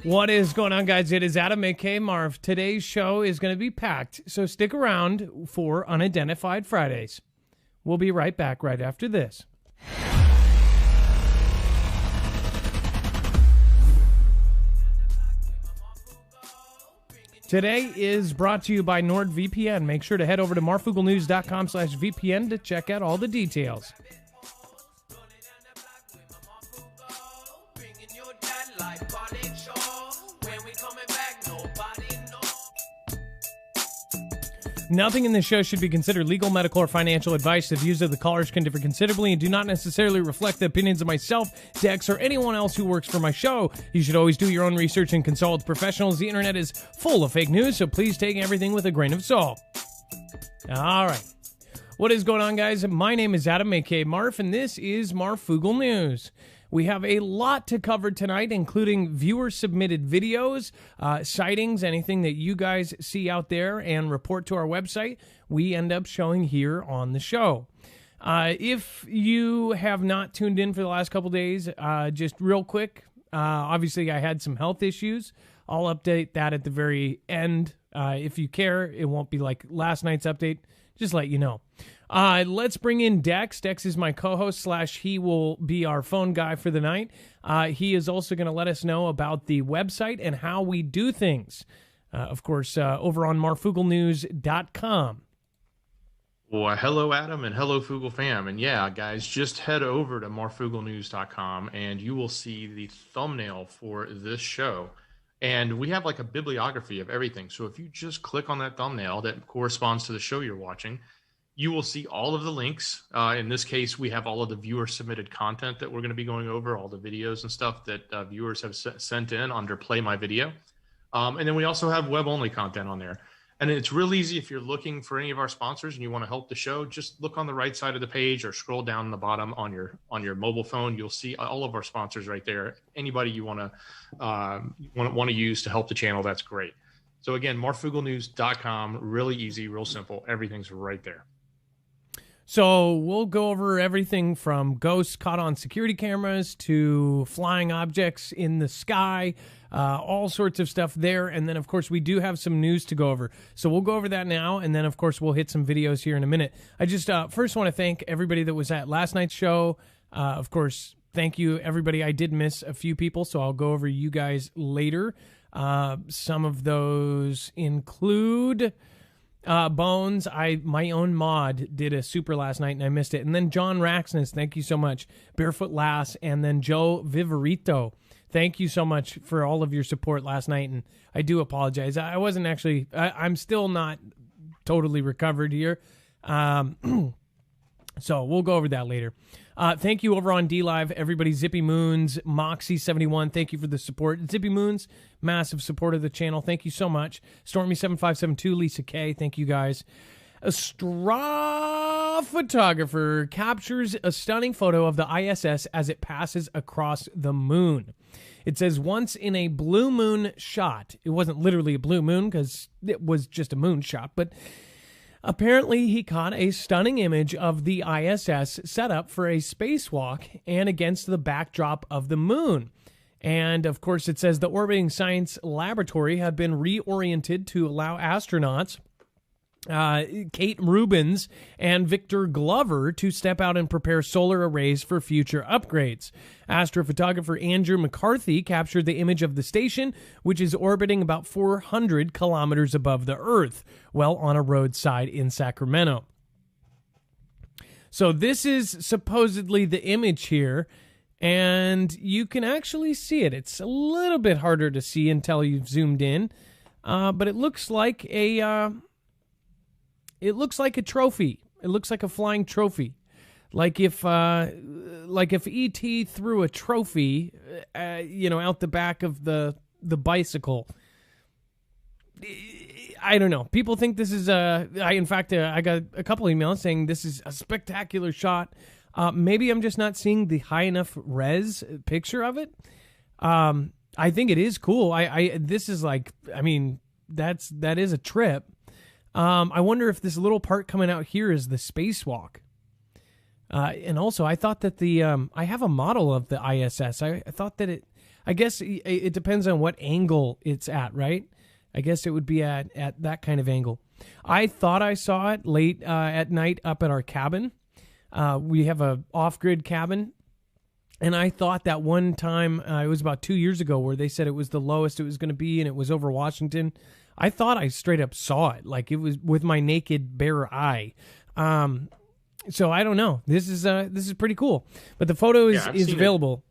What is going on, guys? It is Adam, a.k.a. Marv. Today's show is going to be packed, so stick around for Unidentified Fridays. We'll be right back right after this. Today is brought to you by NordVPN. Make sure to head over to marfugelnews.com/VPN to check out all the details. Nothing in this show should be considered legal, medical, or financial advice. The views of the callers can differ considerably and do not necessarily reflect the opinions of myself, Dex, or anyone else who works for my show. You should always do your own research and consult with professionals. The internet is full of fake news, so please take everything with a grain of salt. All right. What is going on, guys? My name is Adam, a.k.a. Marf, and this is Marfugel News. We have a lot to cover tonight, including viewer-submitted videos, sightings, anything that you guys see out there and report to our website, we end up showing here on the show. If you have not tuned in for the last couple days, just real quick, obviously I had some health issues. I'll update that at the very end. If you care, it won't be like last night's update. Just let you know. Let's bring in Dex. Dex is my co-host / he will be our phone guy for the night. He is also going to let us know about the website and how we do things. Of course, over on marfugelnews.com. Well, hello, Adam, and hello, Fugel fam. And yeah, guys, just head over to marfugelnews.com and you will see the thumbnail for this show. And we have like a bibliography of everything. So if you just click on that thumbnail that corresponds to the show you're watching, you will see all of the links. In this case, we have all of the viewer-submitted content that we're going to be going over, all the videos and stuff that viewers have sent in under Play My Video. And then we also have web-only content on there. And it's real easy if you're looking for any of our sponsors and you want to help the show, just look on the right side of the page or scroll down the bottom on your mobile phone. You'll see all of our sponsors right there. Anybody you want to use to help the channel, that's great. So again, marfugelnews.com, really easy, real simple. Everything's right there. So we'll go over everything from ghosts caught on security cameras to flying objects in the sky, all sorts of stuff there. And then, of course, we do have some news to go over. So we'll go over that now. And then, of course, we'll hit some videos here in a minute. I just first want to thank everybody that was at last night's show. Of course, thank you, everybody. I did miss a few people, so I'll go over you guys later. Some of those include... Bones, my own mod did a super last night and I missed it. And then John Raxness, thank you so much. Barefoot Lass, and then Joe Viverito. Thank you so much for all of your support last night. And I do apologize. I wasn't actually, I'm still not totally recovered here. So we'll go over that later. Thank you over on DLive, everybody. Zippy Moons, Moxie71, thank you for the support. Zippy Moons, massive support of the channel. Thank you so much. Stormy7572, Lisa K, thank you guys. A straw photographer captures a stunning photo of the ISS as it passes across the moon. It says, once in a blue moon shot. It wasn't literally a blue moon because it was just a moon shot, but... apparently, he caught a stunning image of the ISS set up for a spacewalk and against the backdrop of the moon. And, of course, it says the orbiting science laboratory had been reoriented to allow astronauts, Kate Rubins and Victor Glover, to step out and prepare solar arrays for future upgrades. Astrophotographer Andrew McCarthy captured the image of the station, which is orbiting about 400 kilometers above the Earth, well on a roadside in Sacramento. So this is supposedly the image here, and you can actually see it. It's a little bit harder to see until you've zoomed in, but it looks like a... it looks like a trophy. It looks like a flying trophy. Like if E.T. threw a trophy, out the back of the bicycle. I don't know. People think this is I got a couple emails saying this is a spectacular shot. Maybe I'm just not seeing the high enough res picture of it. I think it is cool. This is like, I mean, that is a trip. I wonder if this little part coming out here is the spacewalk. And also, I thought that I have a model of the ISS. I thought that I guess it depends on what angle it's at, right? I guess it would be at that kind of angle. I thought I saw it late at night up at our cabin. We have a off-grid cabin, and I thought that one time, it was about 2 years ago, where they said it was the lowest it was going to be, and it was over Washington. I thought I straight up saw it, like it was with my naked bare eye. So I don't know. This is pretty cool, but the photo is available.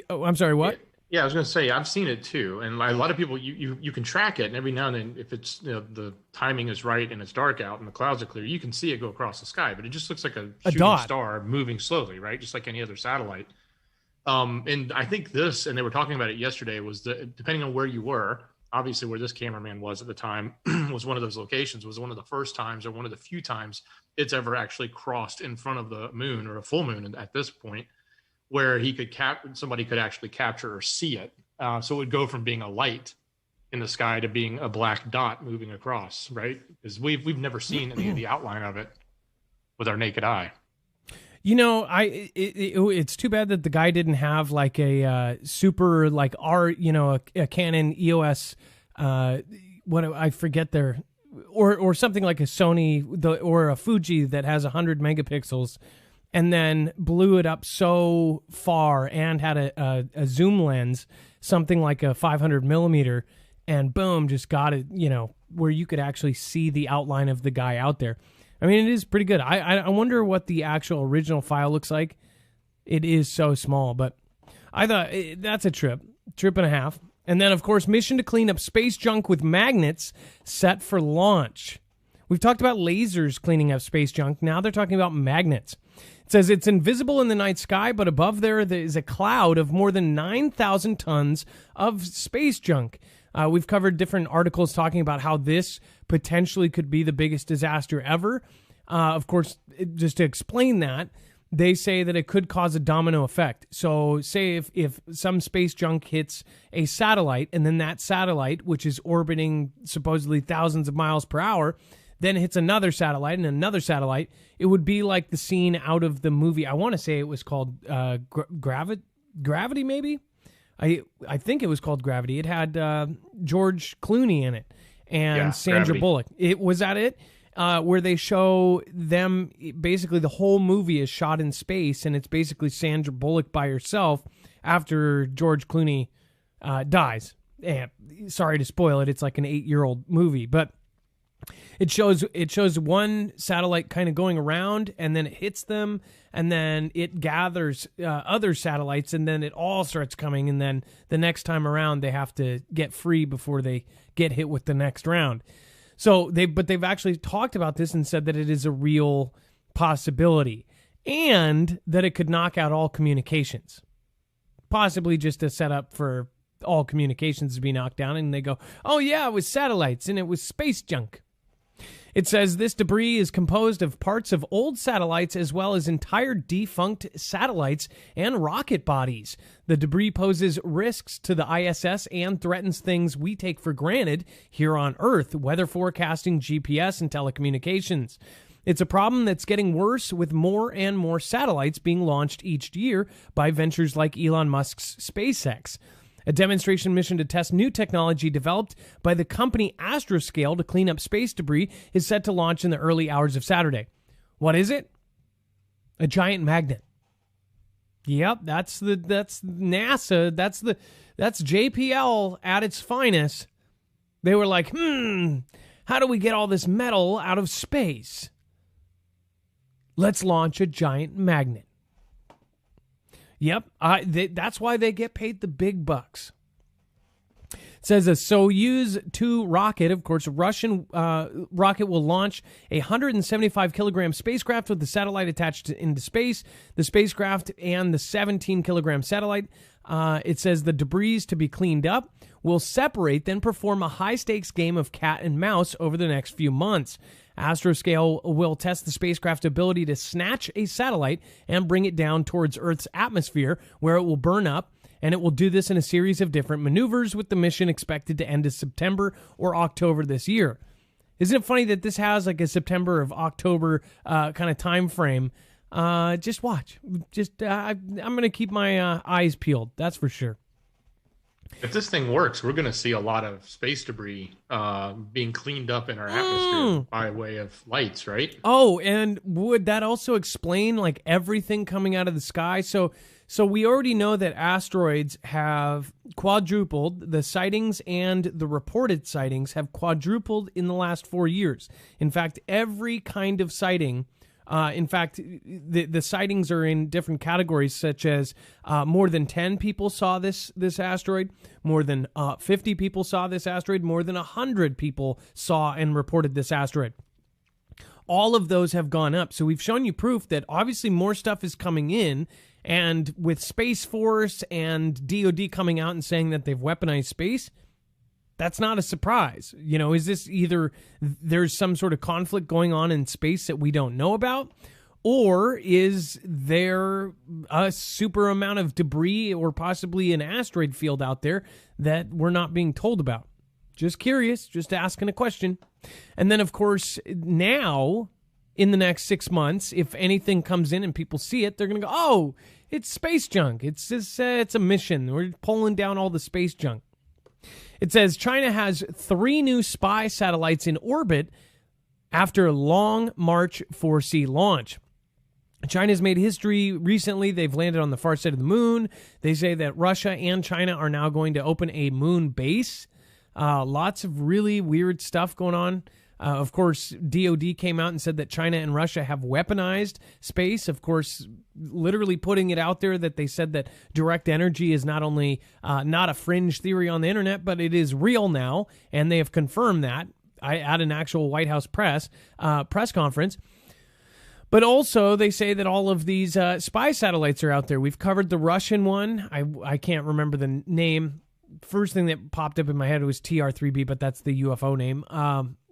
I'm sorry, what? Yeah, I was going to say I've seen it too, and a lot of people you can track it, and every now and then, if it's the timing is right and it's dark out and the clouds are clear, you can see it go across the sky. But it just looks like a shooting star moving slowly, right? Just like any other satellite. And I think this, and they were talking about it yesterday, was depending on where you were. Obviously, where this cameraman was at the time was one of those locations. Was one of the first times, or one of the few times, it's ever actually crossed in front of the moon, or a full moon at this point, where he could somebody could actually capture or see it. So it would go from being a light in the sky to being a black dot moving across, right? Because we've never seen any of the outline of it with our naked eye. You know, it's too bad that the guy didn't have like a super like a Canon EOS, I forget their, or something like a Sony or a Fuji that has 100 megapixels, and then blew it up so far and had a zoom lens, something like a 500 millimeter, and boom, just got it, where you could actually see the outline of the guy out there. I mean, it is pretty good. I wonder what the actual original file looks like. It is so small, but I thought that's a trip and a half. And then, of course, mission to clean up space junk with magnets set for launch. We've talked about lasers cleaning up space junk. Now they're talking about magnets. It says it's invisible in the night sky, but above there is a cloud of more than 9,000 tons of space junk. We've covered different articles talking about how this potentially could be the biggest disaster ever. Of course, just to explain that, they say that it could cause a domino effect. So say if some space junk hits a satellite, and then that satellite, which is orbiting supposedly thousands of miles per hour, then hits another satellite and another satellite, it would be like the scene out of the movie. I want to say it was called Gravity, maybe? I think it was called Gravity. It had George Clooney in it and Sandra Gravity. Bullock. Was that it? Where they show them, basically the whole movie is shot in space, and it's basically Sandra Bullock by herself after George Clooney dies. And sorry to spoil it. It's like an 8-year-old movie, but it shows one satellite kind of going around, and then it hits them, and then it gathers other satellites, and then it all starts coming, and then the next time around they have to get free before they get hit with the next round. So they've actually talked about this and said that it is a real possibility, and that it could knock out all communications, possibly just a setup for all communications to be knocked down, and they go, oh yeah, it was satellites and it was space junk. It says this debris is composed of parts of old satellites as well as entire defunct satellites and rocket bodies. The debris poses risks to the ISS and threatens things we take for granted here on Earth: weather forecasting, GPS, and telecommunications. It's a problem that's getting worse with more and more satellites being launched each year by ventures like Elon Musk's SpaceX. A demonstration mission to test new technology developed by the company Astroscale to clean up space debris is set to launch in the early hours of Saturday. What is it? A giant magnet. Yep, that's NASA. That's JPL at its finest. They were like, how do we get all this metal out of space? Let's launch a giant magnet. Yep, that's why they get paid the big bucks. It says a Soyuz 2 rocket, of course, a Russian rocket, will launch a 175-kilogram spacecraft with the satellite attached into space. The spacecraft and the 17-kilogram satellite, it says the debris to be cleaned up will separate, then perform a high-stakes game of cat and mouse over the next few months. Astroscale will test the spacecraft's ability to snatch a satellite and bring it down towards Earth's atmosphere, where it will burn up, and it will do this in a series of different maneuvers, with the mission expected to end in September or October this year. Isn't it funny that this has like a September of October kind of time frame? Just watch. I'm going to keep my eyes peeled, that's for sure. If this thing works, we're going to see a lot of space debris being cleaned up in our atmosphere by way of lights, right? Oh, and would that also explain like everything coming out of the sky? So we already know that asteroids have quadrupled. The sightings and the reported sightings have quadrupled in the last 4 years. In fact, every kind of sighting. In fact, the sightings are in different categories, such as more than 10 people saw this asteroid, more than 50 people saw this asteroid, more than 100 people saw and reported this asteroid. All of those have gone up. So we've shown you proof that obviously more stuff is coming in. And with Space Force and DOD coming out and saying that they've weaponized space, that's not a surprise. You know, is this either there's some sort of conflict going on in space that we don't know about, or is there a super amount of debris or possibly an asteroid field out there that we're not being told about? Just curious, just asking a question. And then, of course, now in the next 6 months, if anything comes in and people see it, they're going to go, oh, it's space junk. It's just, it's a mission. We're pulling down all the space junk. It says China has 3 new spy satellites in orbit after a Long March 4C launch. China's made history recently. They've landed on the far side of the moon. They say that Russia and China are now going to open a moon base. Lots of really weird stuff going on. Of course, DOD came out and said that China and Russia have weaponized space. Of course, literally putting it out there that they said that direct energy is not only not a fringe theory on the internet, but it is real now. And they have confirmed that at an actual White House press conference. But also, they say that all of these spy satellites are out there. We've covered the Russian one. I can't remember the name. First thing that popped up in my head was TR-3B, but that's the UFO name.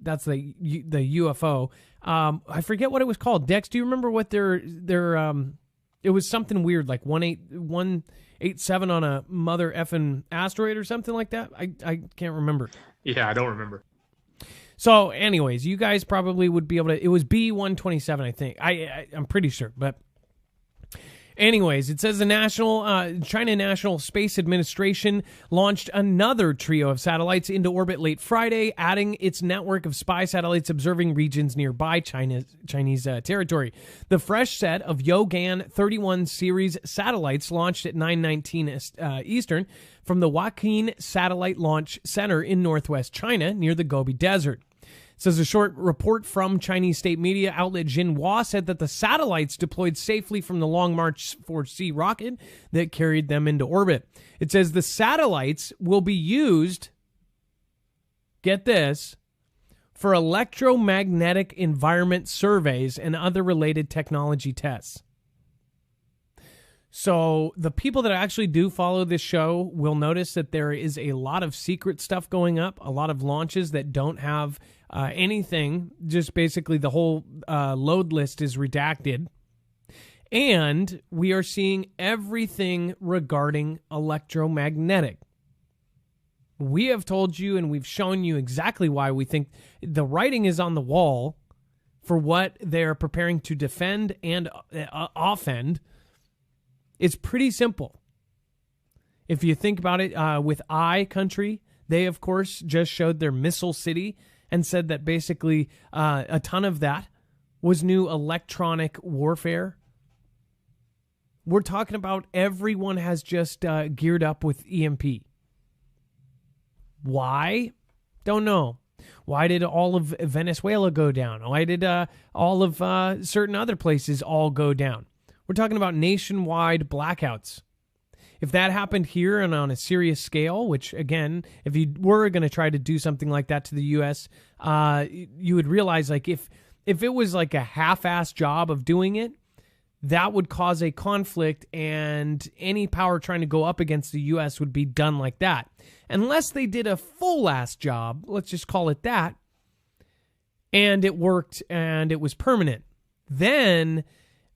That's the UFO. I forget what it was called. Dex, do you remember what their it was something weird, like 187 on a mother effing asteroid or something like that? I can't remember. Yeah, I don't remember. So anyways, you guys probably would be able to, it was B-127, I think. I'm pretty sure, but anyways, it says the China National Space Administration launched another trio of satellites into orbit late Friday, adding its network of spy satellites observing regions nearby Chinese territory. The fresh set of Yogan 31 series satellites launched at 9:19 Eastern from the Huaqin Satellite Launch Center in northwest China near the Gobi Desert. Says a short report from Chinese state media outlet Xinhua said that the satellites deployed safely from the Long March 4C rocket that carried them into orbit. It says the satellites will be used, get this, for electromagnetic environment surveys and other related technology tests. So the people that actually do follow this show will notice that there is a lot of secret stuff going up, a lot of launches that don't have anything, just basically the whole load list is redacted. And we are seeing everything regarding electromagnetic. We have told you and we've shown you exactly why we think the writing is on the wall for what they're preparing to defend and offend. It's pretty simple. If you think about it, with iCountry, they, of course, just showed their missile city and said that basically a ton of that was new electronic warfare. We're talking about everyone has just geared up with EMP. Why? Don't know. Why did all of Venezuela go down? Why did all of certain other places all go down? We're talking about nationwide blackouts. If that happened here and on a serious scale, which, again, if you were going to try to do something like that to the U.S., you would realize, like, if it was like a half-assed job of doing it, that would cause a conflict, and any power trying to go up against the U.S. would be done like that. Unless they did a full-ass job, let's just call it that, and it worked and it was permanent, then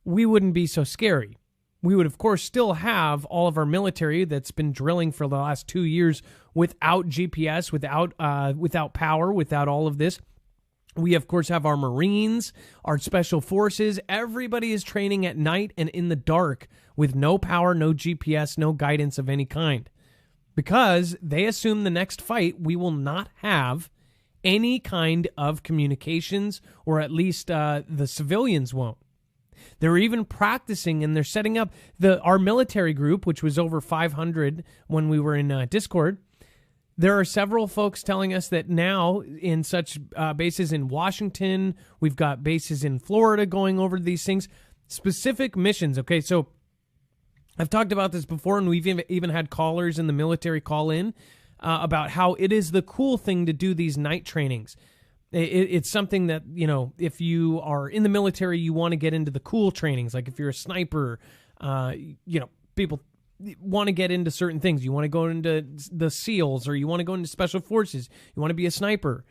we wouldn't be so scary. We would, of course, still have all of our military that's been drilling for the last 2 years without GPS, without power, without all of this. We, of course, have our Marines, our Special Forces. Everybody is training at night and in the dark with no power, no GPS, no guidance of any kind. because they assume the next fight we will not have any kind of communications, or at least the civilians won't. They're even practicing, and they're setting up our military group, which was over 500 when we were in Discord. There are several folks telling us that now in such bases in Washington, we've got bases in Florida going over these things, specific missions. Okay, so I've talked about this before, and we've even had callers in the military call in about how it is the cool thing to do these night trainings. It's something that, if you are in the military, you want to get into the cool trainings. Like if you're a sniper, people want to get into certain things. You want to go into the SEALs, or you want to go into special forces. You want to be a sniper.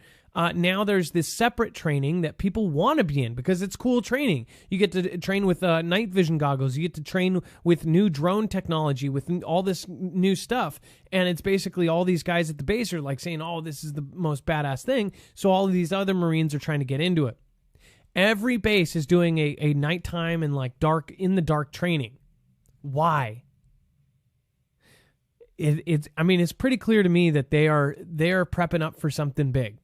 Now there's this separate training that people want to be in because it's cool training. You get to train with night vision goggles. You get to train with new drone technology, with all this new stuff. And it's basically all these guys at the base are like saying, oh, this is the most badass thing. So all of these other Marines are trying to get into it. Every base is doing a nighttime and like in the dark training. Why? It's pretty clear to me that they are prepping up for something big.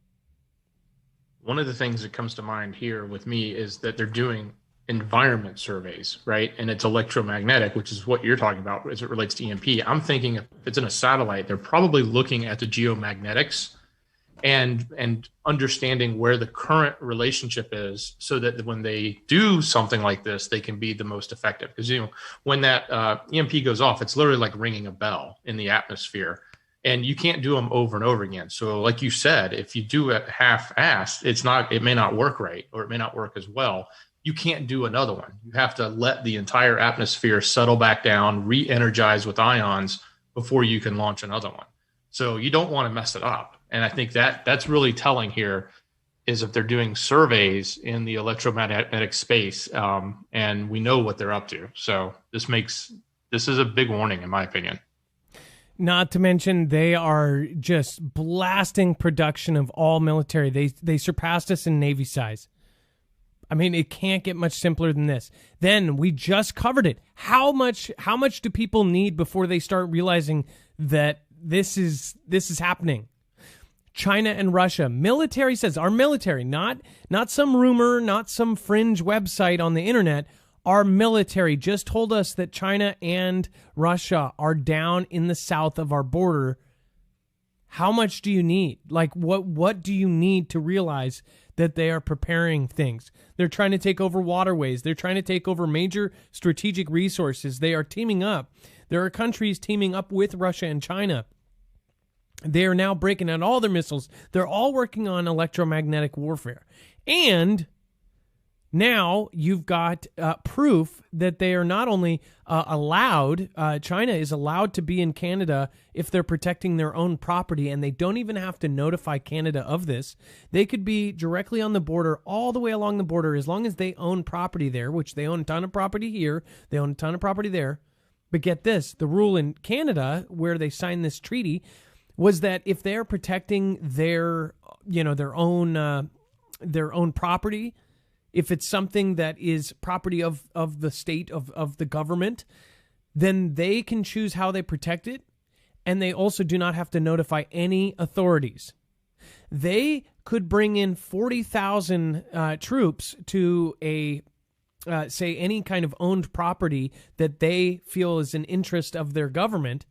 One of the things that comes to mind here with me is that they're doing environment surveys, right? And it's electromagnetic, which is what you're talking about as it relates to EMP. I'm thinking if it's in a satellite, they're probably looking at the geomagnetics and understanding where the current relationship is, so that when they do something like this, they can be the most effective. Because when that EMP goes off, it's literally like ringing a bell in the atmosphere, and you can't do them over and over again. So, like you said, if you do it half-assed, it may not work right, or it may not work as well. You can't do another one. You have to let the entire atmosphere settle back down, re-energize with ions before you can launch another one. So you don't want to mess it up. And I think that's really telling here, is if they're doing surveys in the electromagnetic space, and we know what they're up to. So this is a big warning, in my opinion. Not to mention, they are just blasting production of all military. They surpassed us in Navy size. I mean, it can't get much simpler than this. Then we just covered it. How much do people need before they start realizing that this is happening? China and Russia. Military says, our military, not some rumor, not some fringe website on the internet. Our military just told us that China and Russia are down in the south of our border. How much do you need? Like, what do you need to realize that they are preparing things? They're trying to take over waterways. They're trying to take over major strategic resources. They are teaming up. There are countries teaming up with Russia and China. They are now breaking out all their missiles. They're all working on electromagnetic warfare. And now you've got proof that they are not only allowed, China is allowed to be in Canada if they're protecting their own property, and they don't even have to notify Canada of this. They could be directly on the border, all the way along the border, as long as they own property there, which they own a ton of property here. They own a ton of property there. But get this, the rule in Canada, where they signed this treaty, was that if they're protecting their own property, if it's something that is property of the state, of the government, then they can choose how they protect it, and they also do not have to notify any authorities. They could bring in 40,000 troops to say any kind of owned property that they feel is an interest of their government,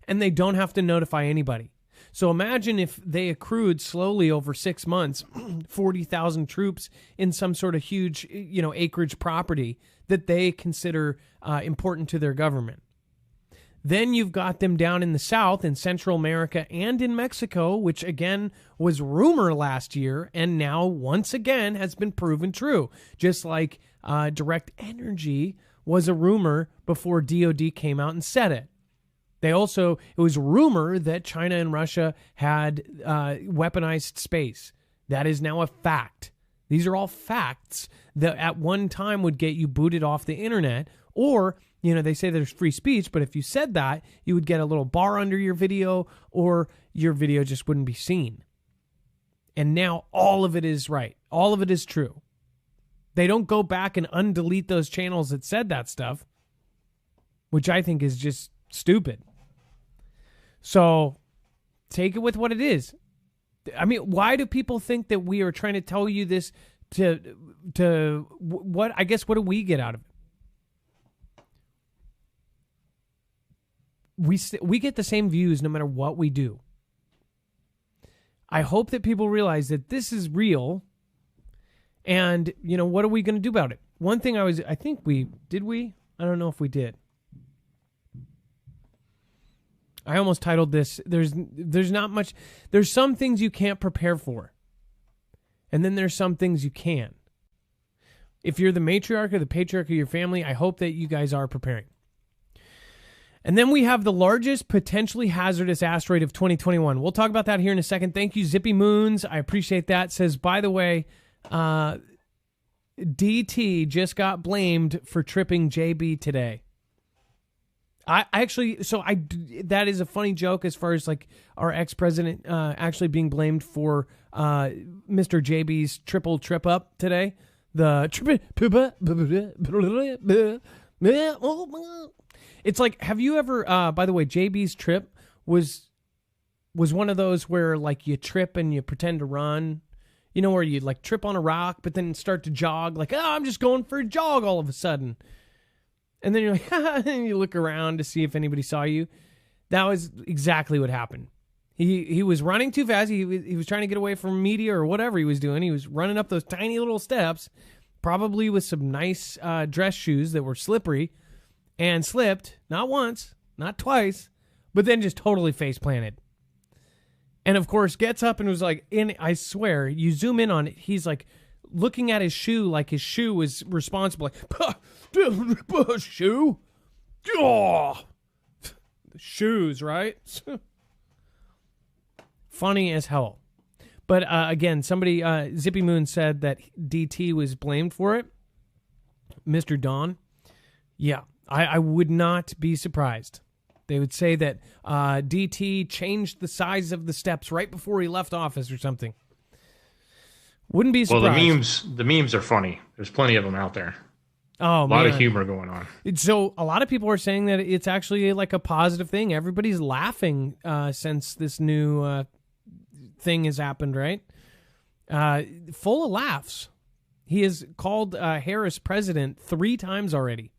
and they don't have to notify anybody. So imagine if they accrued slowly over 6 months, 40,000 troops in some sort of huge, acreage property that they consider important to their government. Then you've got them down in the South, in Central America, and in Mexico, which again was rumor last year, and now once again has been proven true. Just like direct energy was a rumor before DOD came out and said it. It was rumor that China and Russia had weaponized space. That is now a fact. These are all facts that at one time would get you booted off the internet, or, they say there's free speech, but if you said that, you would get a little bar under your video, or your video just wouldn't be seen. And now all of it is right. All of it is true. They don't go back and undelete those channels that said that stuff, which I think is just stupid. So take it with what it is. I mean, why do people think that we are trying to tell you this to what, I guess, what do we get out of it? We get the same views no matter what we do. I hope that people realize that this is real. And, you know, what are we going to do about it? One thing I don't know if we did. I almost titled this, there's not much, there's some things you can't prepare for. And then there's some things you can. If you're the matriarch or the patriarch of your family, I hope that you guys are preparing. And then we have the largest potentially hazardous asteroid of 2021. We'll talk about that here in a second. Thank you, Zippy Moons. I appreciate that. Says, by the way, DT just got blamed for tripping JB today. That is a funny joke as far as like our ex-president actually being blamed for Mr. JB's triple trip up today. The it's like, have you ever, by the way, JB's trip was one of those where like you trip and you pretend to run, you know, where you like trip on a rock, but then start to jog like, I'm just going for a jog all of a sudden. And then you're like, and you look around to see if anybody saw you. That was exactly what happened. He was running too fast. He was trying to get away from media or whatever he was doing. He was running up those tiny little steps, probably with some nice dress shoes that were slippery, and slipped, not once, not twice, but then just totally face planted. And of course, gets up and was like, I swear, you zoom in on it, he's like looking at his shoe like his shoe was responsible. Like, shoe? Oh. Shoes, right? Funny as hell. But again, somebody, Zippy Moon said that DT was blamed for it. Mr. Don. Yeah, I would not be surprised. They would say that DT changed the size of the steps right before he left office or something. Wouldn't be surprised. Well, the memes are funny. There's plenty of them out there. Oh, a lot of humor going on. So a lot of people are saying that it's actually like a positive thing. Everybody's laughing since this new thing has happened, right? Full of laughs. He has called Harris president 3 times already.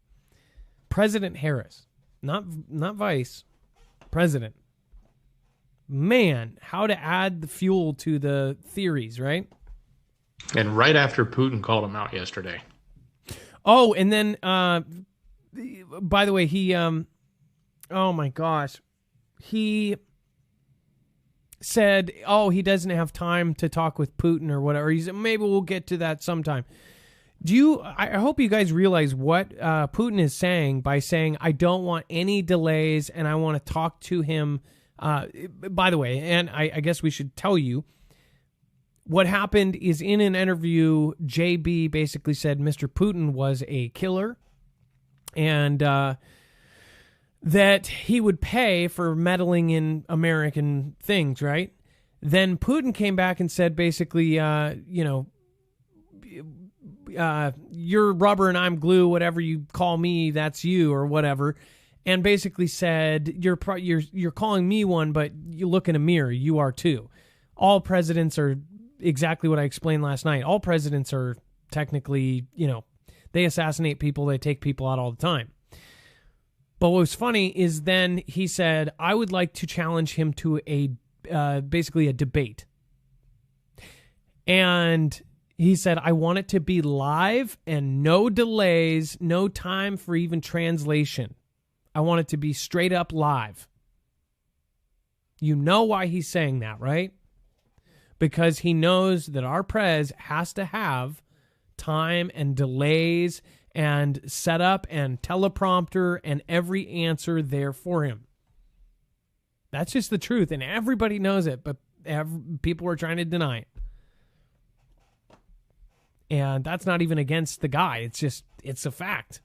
President Harris, not vice, president. Man, how to add the fuel to the theories, right? And right after Putin called him out yesterday. Oh, and then, by the way, he, oh my gosh, he said, he doesn't have time to talk with Putin or whatever. He said, maybe we'll get to that sometime. I hope you guys realize what Putin is saying by saying, I don't want any delays and I want to talk to him. By the way, and I guess we should tell you, what happened is in an interview, JB basically said Mr. Putin was a killer and that he would pay for meddling in American things, right? Then Putin came back and said basically, you're rubber and I'm glue, whatever you call me, that's you or whatever. And basically said, you're calling me one, but you look in a mirror, you are too. All presidents are exactly what I explained last night. All presidents are technically, they assassinate people, they take people out all the time. But what was funny is then he said, I would like to challenge him to basically a debate. And he said, I want it to be live and no delays, no time for even translation. I want it to be straight up live. You know why he's saying that, right? Because he knows that our prez has to have time and delays and setup and teleprompter and every answer there for him. That's just the truth, and everybody knows it, but people are trying to deny it. And that's not even against the guy. It's a fact.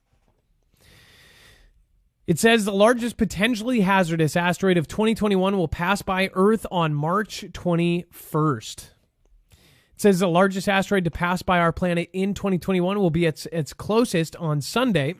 It says the largest potentially hazardous asteroid of 2021 will pass by Earth on March 21st. It says the largest asteroid to pass by our planet in 2021 will be its closest on Sunday,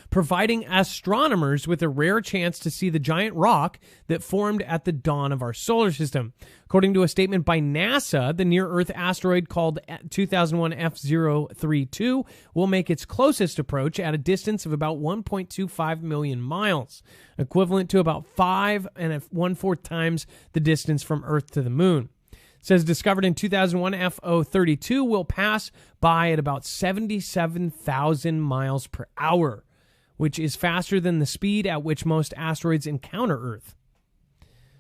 providing astronomers with a rare chance to see the giant rock that formed at the dawn of our solar system. According to a statement by NASA, the near-Earth asteroid called 2001 F032 will make its closest approach at a distance of about 1.25 million miles, equivalent to about 5 1/4 times the distance from Earth to the moon. It says discovered in 2001, F032 will pass by at about 77,000 miles per hour, which is faster than the speed at which most asteroids encounter Earth.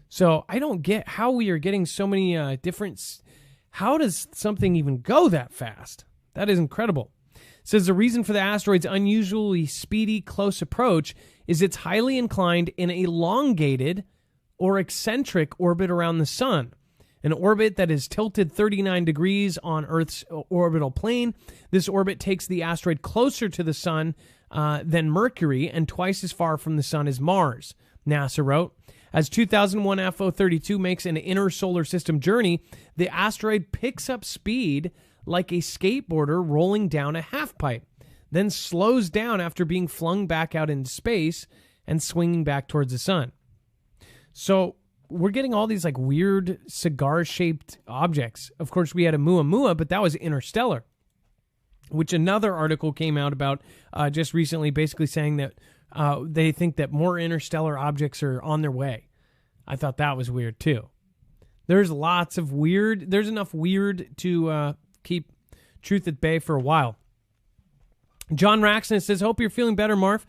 So I don't get how we are getting so many different... How does something even go that fast? That is incredible. It says the reason for the asteroid's unusually speedy close approach is its highly inclined and elongated or eccentric orbit around the sun. An orbit that is tilted 39 degrees on Earth's orbital plane. This orbit takes the asteroid closer to the sun than Mercury and twice as far from the sun as Mars, NASA wrote. As 2001 F032 makes an inner solar system journey, the asteroid picks up speed like a skateboarder rolling down a halfpipe, then slows down after being flung back out into space and swinging back towards the sun. So we're getting all these like weird cigar-shaped objects. Of course, we had a Oumuamua, but that was interstellar, which another article came out about just recently, basically saying that they think that more interstellar objects are on their way. I thought that was weird too. There's lots of weird. There's enough weird to keep truth at bay for a while. John Raxton says, hope you're feeling better, Marv.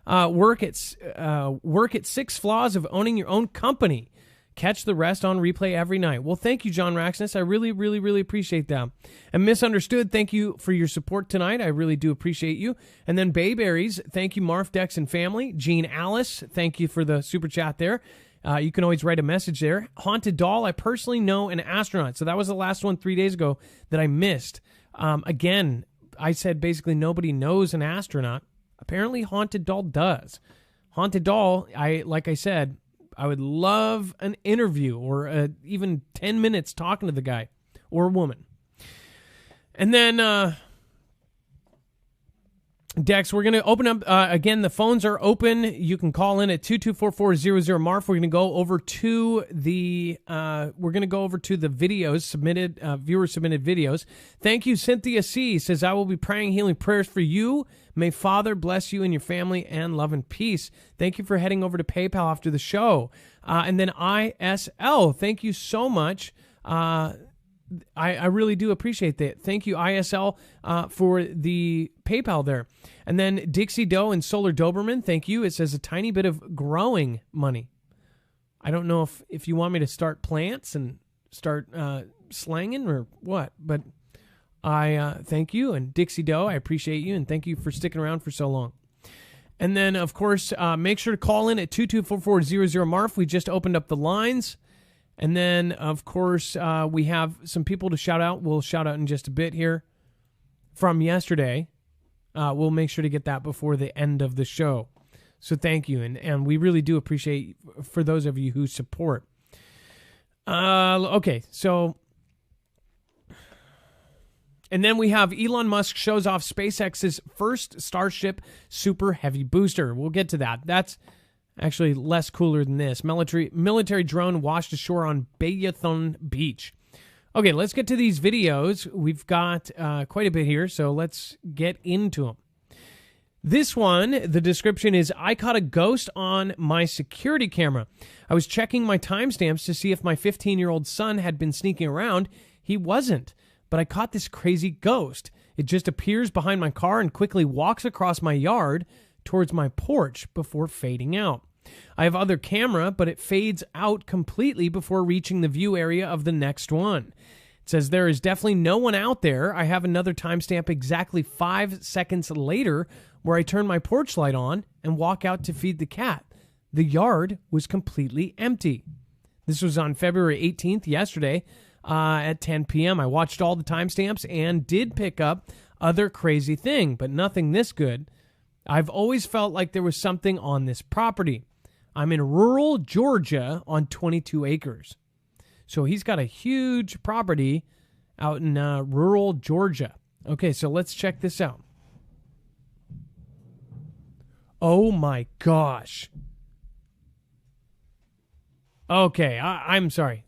Work at 6 flaws of owning your own company. Catch the rest on replay every night. Well, thank you, John Raxness. I really, really, really appreciate that. And Misunderstood, thank you for your support tonight. I really do appreciate you. And then Bayberries, thank you, Marv, Dex, and family. Jean Alice, thank you for the super chat there. You can always write a message there. Haunted Doll, I personally know an astronaut. So that was the last one 3 days ago that I missed. Again, I said basically nobody knows an astronaut. Apparently Haunted Doll does. Haunted Doll, like I said, I would love an interview or even 10 minutes talking to the guy or woman. And then, Dex, we're going to open up, again, the phones are open. You can call in at 224-400-MARF. We're going to go over to the videos submitted, viewer-submitted videos. Thank you, Cynthia C. Says, I will be praying healing prayers for you. May Father bless you and your family and love and peace. Thank you for heading over to PayPal after the show. And then ISL, thank you so much. I really do appreciate that. Thank you, ISL, for the PayPal there. And then Dixie Doe and Solar Doberman, thank you. It says a tiny bit of growing money. I don't know if you want me to start plants and start slanging or what, but I thank you. And Dixie Doe, I appreciate you, and thank you for sticking around for so long. And then, of course, make sure to call in at 224-400-MARF. We just opened up the lines. And then, of course, we have some people to shout out. We'll shout out in just a bit here from yesterday. We'll make sure to get that before the end of the show. So thank you. And we really do appreciate for those of you who support. Okay, so... And then we have Elon Musk shows off SpaceX's first Starship Super Heavy booster. We'll get to that. That's actually less cooler than this. Military drone washed ashore on Bayathon Beach. Okay, let's get to these videos. We've got quite a bit here, so let's get into them. This one, the description is, I caught a ghost on my security camera. I was checking my timestamps to see if my 15-year-old son had been sneaking around. He wasn't. But I caught this crazy ghost. It just appears behind my car and quickly walks across my yard towards my porch before fading out. I have other camera, but it fades out completely before reaching the view area of the next one. It says there is definitely no one out there. I have another timestamp exactly 5 seconds later where I turn my porch light on and walk out to feed the cat. The yard was completely empty. This was on February 18th, yesterday. At 10 p.m. I watched all the timestamps and did pick up other crazy thing, but nothing this good. I've always felt like there was something on this property. I'm in rural Georgia on 22 acres. So he's got a huge property out in rural Georgia. Okay, so let's check this out. Oh my gosh. Okay, I'm sorry.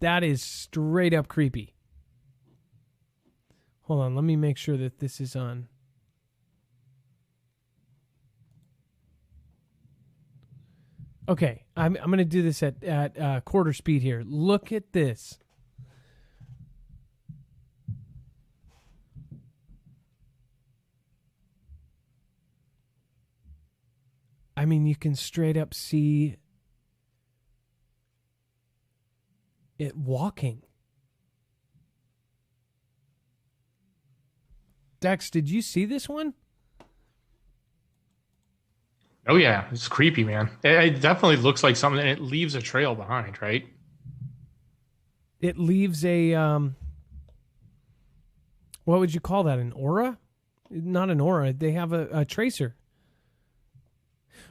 That is straight up creepy. Hold on, let me make sure that this is on. Okay, I'm going to do this at quarter speed here. Look at this. I mean, you can straight up see it walking. Dex, did you see this one? Oh yeah, it's creepy, man. It definitely looks like something, and it leaves a trail behind, right? It leaves a what would you call that? An aura? Not an aura. They have a tracer.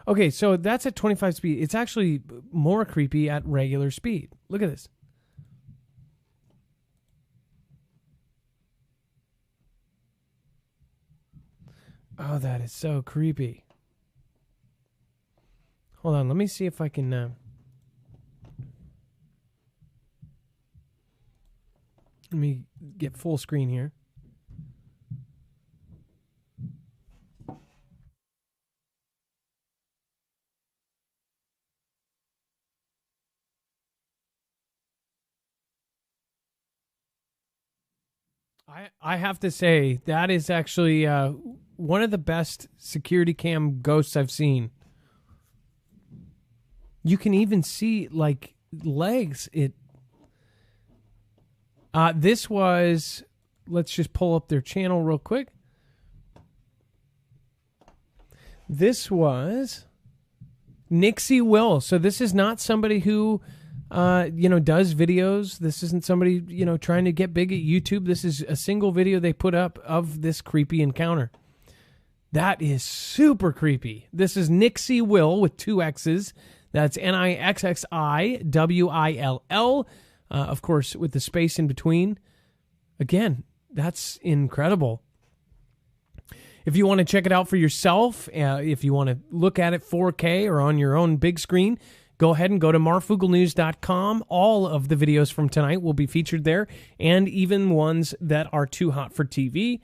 Okay, so that's at 25 speed. It's actually more creepy at regular speed. Look at this. Oh, that is so creepy. Hold on, let me see if I can... let me get full screen here. I have to say, that is actually one of the best security cam ghosts I've seen. You can even see, like, legs. This was... Let's just pull up their channel real quick. This was Nixie Will. So this is not somebody who... does videos. This isn't somebody, trying to get big at YouTube. This is a single video they put up of this creepy encounter. That is super creepy. This is Nixie Will with 2 X's. That's NIXXIWILL. Of course, with the space in between. Again, that's incredible. If you want to check it out for yourself, if you want to look at it 4K or on your own big screen, go ahead and go to marfugalnews.com. All of the videos from tonight will be featured there, and even ones that are too hot for TV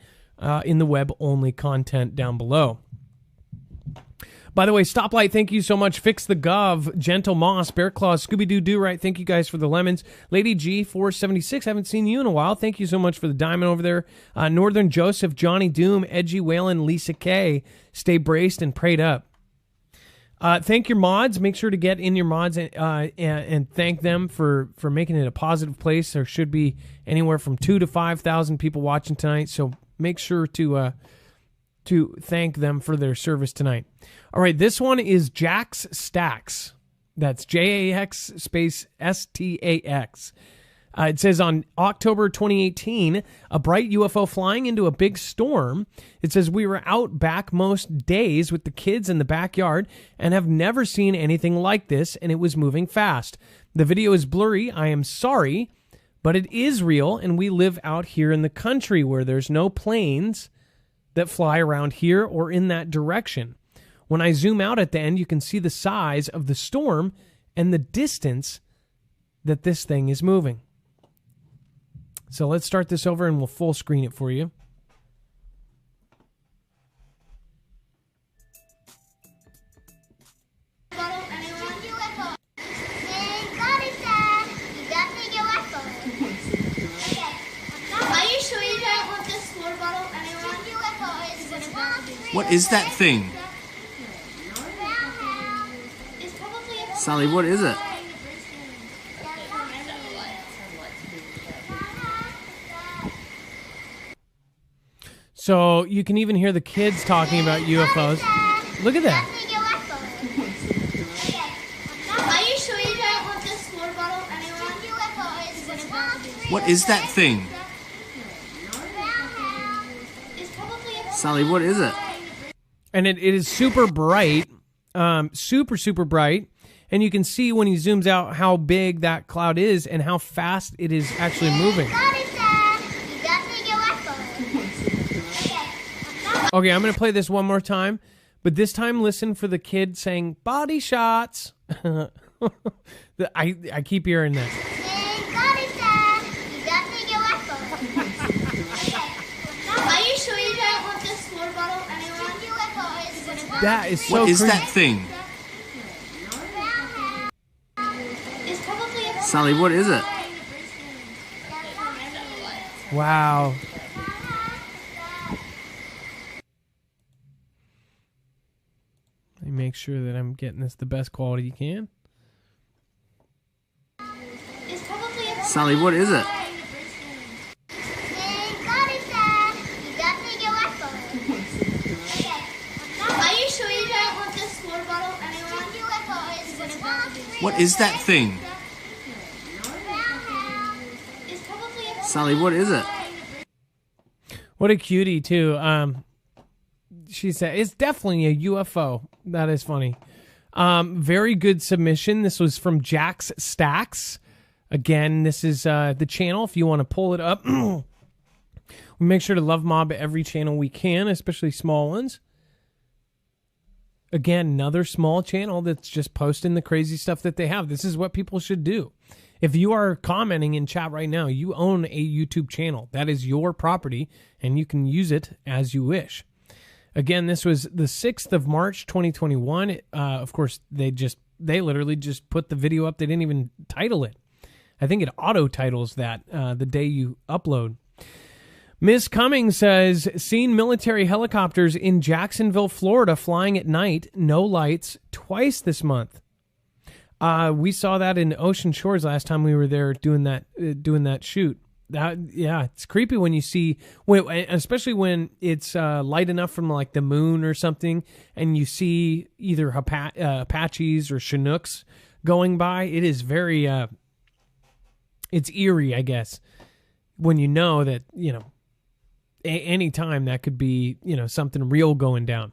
in the web-only content down below. By the way, Stoplight, thank you so much. Fix the Gov, Gentle Moss, Bear Claws, Scooby-Doo Do-Right, thank you guys for the lemons. Lady G, 476, haven't seen you in a while. Thank you so much for the diamond over there. Northern Joseph, Johnny Doom, Edgy Whalen, Lisa K. Stay braced and prayed up. Thank your mods. Make sure to get in your mods and thank them for making it a positive place. There should be anywhere from 2,000 to 5,000 people watching tonight, so make sure to thank them for their service tonight. All right, this one is Jax Stacks. That's JAX space STAX. It says on October 2018, a bright UFO flying into a big storm. It says we were out back most days with the kids in the backyard and have never seen anything like this, and it was moving fast. The video is blurry. I am sorry, but it is real, and we live out here in the country where there's no planes that fly around here or in that direction. When I zoom out at the end, you can see the size of the storm and the distance that this thing is moving. So let's start this over and we'll full screen it for you. What is that thing? Sally, what is it? So you can even hear the kids talking about UFOs. Look at that. Are you sure you don't want this water bottle anywhere? What is that thing? Sally, what is it? And it is super bright, super bright. And you can see when he zooms out how big that cloud is and how fast it is actually moving. Okay, I'm going to play this one more time. But this time, listen for the kid saying body shots. I keep hearing that. Are you sure you don't want this water bottle, anyone? That is so What is crazy. that thing? It's probably a Sally, what is it? Wow. Let me make sure that I'm getting this the best quality you can. It's probably a Sally, what is it? Are you sure you don't want this water bottle, anyone? What is that thing? It's probably a Sally, what is it? What a cutie, too. She said, it's definitely a UFO. That is funny. Very good submission. This was from Jax Stacks. Again, this is the channel. If you want to pull it up, we make sure to love mob every channel we can, especially small ones. Again, another small channel that's just posting the crazy stuff that they have. This is what people should do. If you are commenting in chat right now, you own a YouTube channel. That is your property, and you can use it as you wish. Again, this was the 6th of March, 2021. Of course, they literally just put the video up. They didn't even title it. I think it auto-titles that the day you upload. Miss Cummings says, seen military helicopters in Jacksonville, Florida, flying at night, no lights, twice this month. We saw that in Ocean Shores last time we were there doing that shoot. It's creepy when you see, especially when it's light enough from like the moon or something, and you see either Apaches or Chinooks going by. It is very, it's eerie, I guess, when you know that, any time that could be, something real going down.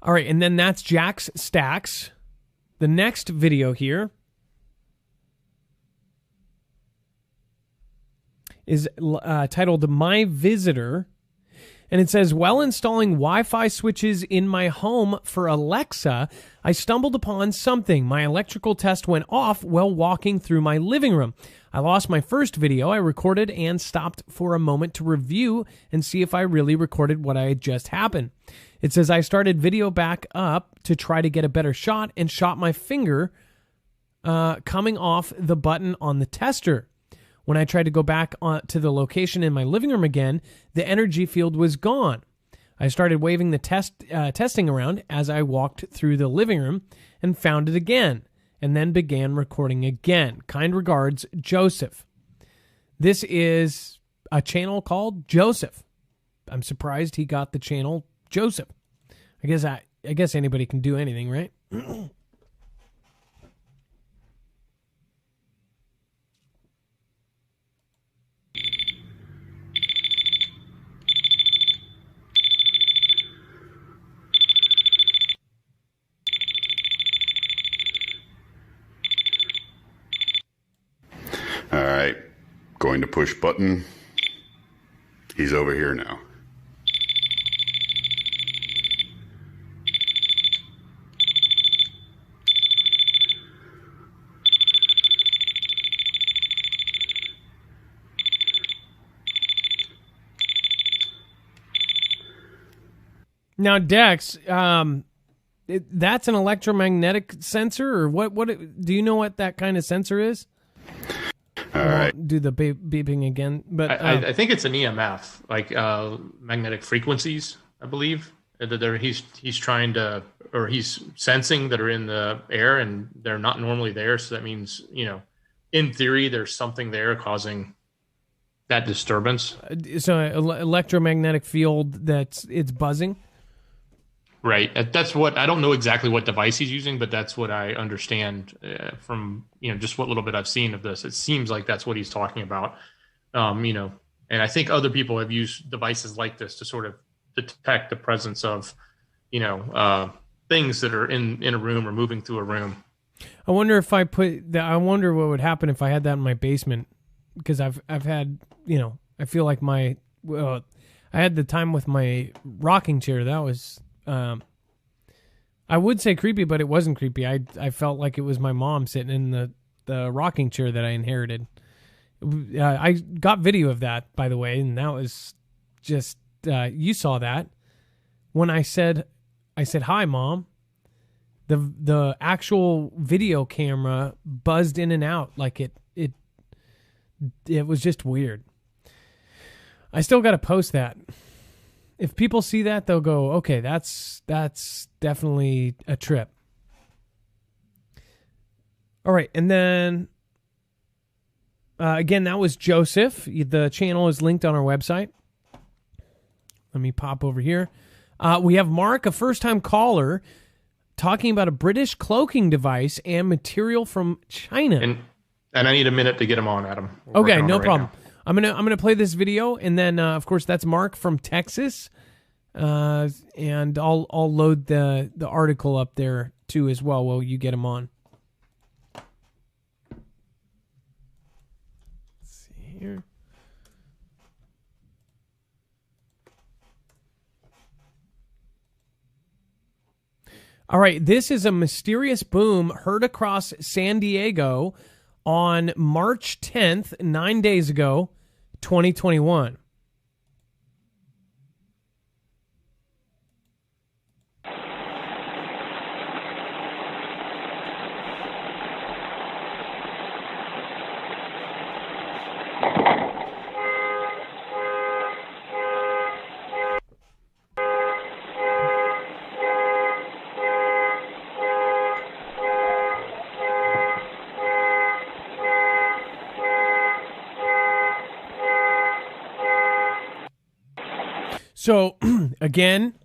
All right, and then that's Jax Stacks. The next video here is titled My Visitor, and it says, while installing Wi-Fi switches in my home for Alexa, I stumbled upon something. My electrical test went off while walking through my living room. I lost my first video I recorded and stopped for a moment to review and see if I really recorded what had just happened. It says I started video back up to try to get a better shot and shot my finger coming off the button on the tester. When I tried to go back to the location in my living room again, the energy field was gone. I started waving the testing around as I walked through the living room and found it again, and then began recording again. Kind regards, Joseph. This is a channel called Joseph. I'm surprised he got the channel Joseph. I guess anybody can do anything, right? All right, going to push button. He's over here now. Now, Dex, that's an electromagnetic sensor, or what? What do you know what that kind of sensor is? All right. Do the beeping again, but I think it's an EMF, like magnetic frequencies, I believe. He's trying to, or he's sensing that are in the air and they're not normally there. So that means, in theory, there's something there causing that disturbance. So electromagnetic field it's buzzing. Right. That's what, I don't know exactly what device he's using, but that's what I understand from, just what little bit I've seen of this. It seems like that's what he's talking about. And I think other people have used devices like this to sort of detect the presence of, things that are in a room or moving through a room. I wonder if I wonder what would happen if I had that in my basement, because I've had, I feel like I had the time with my rocking chair. That was I would say creepy, but it wasn't creepy. I felt like it was my mom sitting in the rocking chair that I inherited. I got video of that, by the way, and that was just you saw that when I said hi, Mom. The actual video camera buzzed in and out like it was just weird. I still got to post that. If people see that, they'll go, okay, that's definitely a trip. All right, and then again, that was Joseph. The channel is linked on our website. Let me pop over here. We have Mark, a first-time caller, talking about a British cloaking device and material from China. And I need a minute to get him on, Adam. Okay, no problem. I'm gonna play this video, and then of course that's Mark from Texas, and I'll load the article up there too as well while you get him on. Let's see here. All right, this is a mysterious boom heard across San Diego on March 10th, 9 days ago, 2021. So, again,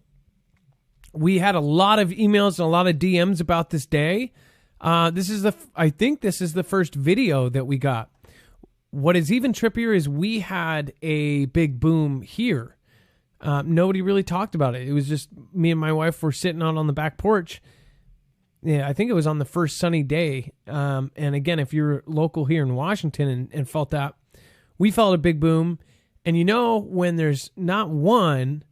we had a lot of emails and a lot of DMs about this day. I think this is the first video that we got. What is even trippier is we had a big boom here. Nobody really talked about it. It was just me and my wife were sitting out on the back porch. Yeah, I think it was on the first sunny day. And again, if you're local here in Washington and felt that, we felt a big boom. And you know, when there's not one,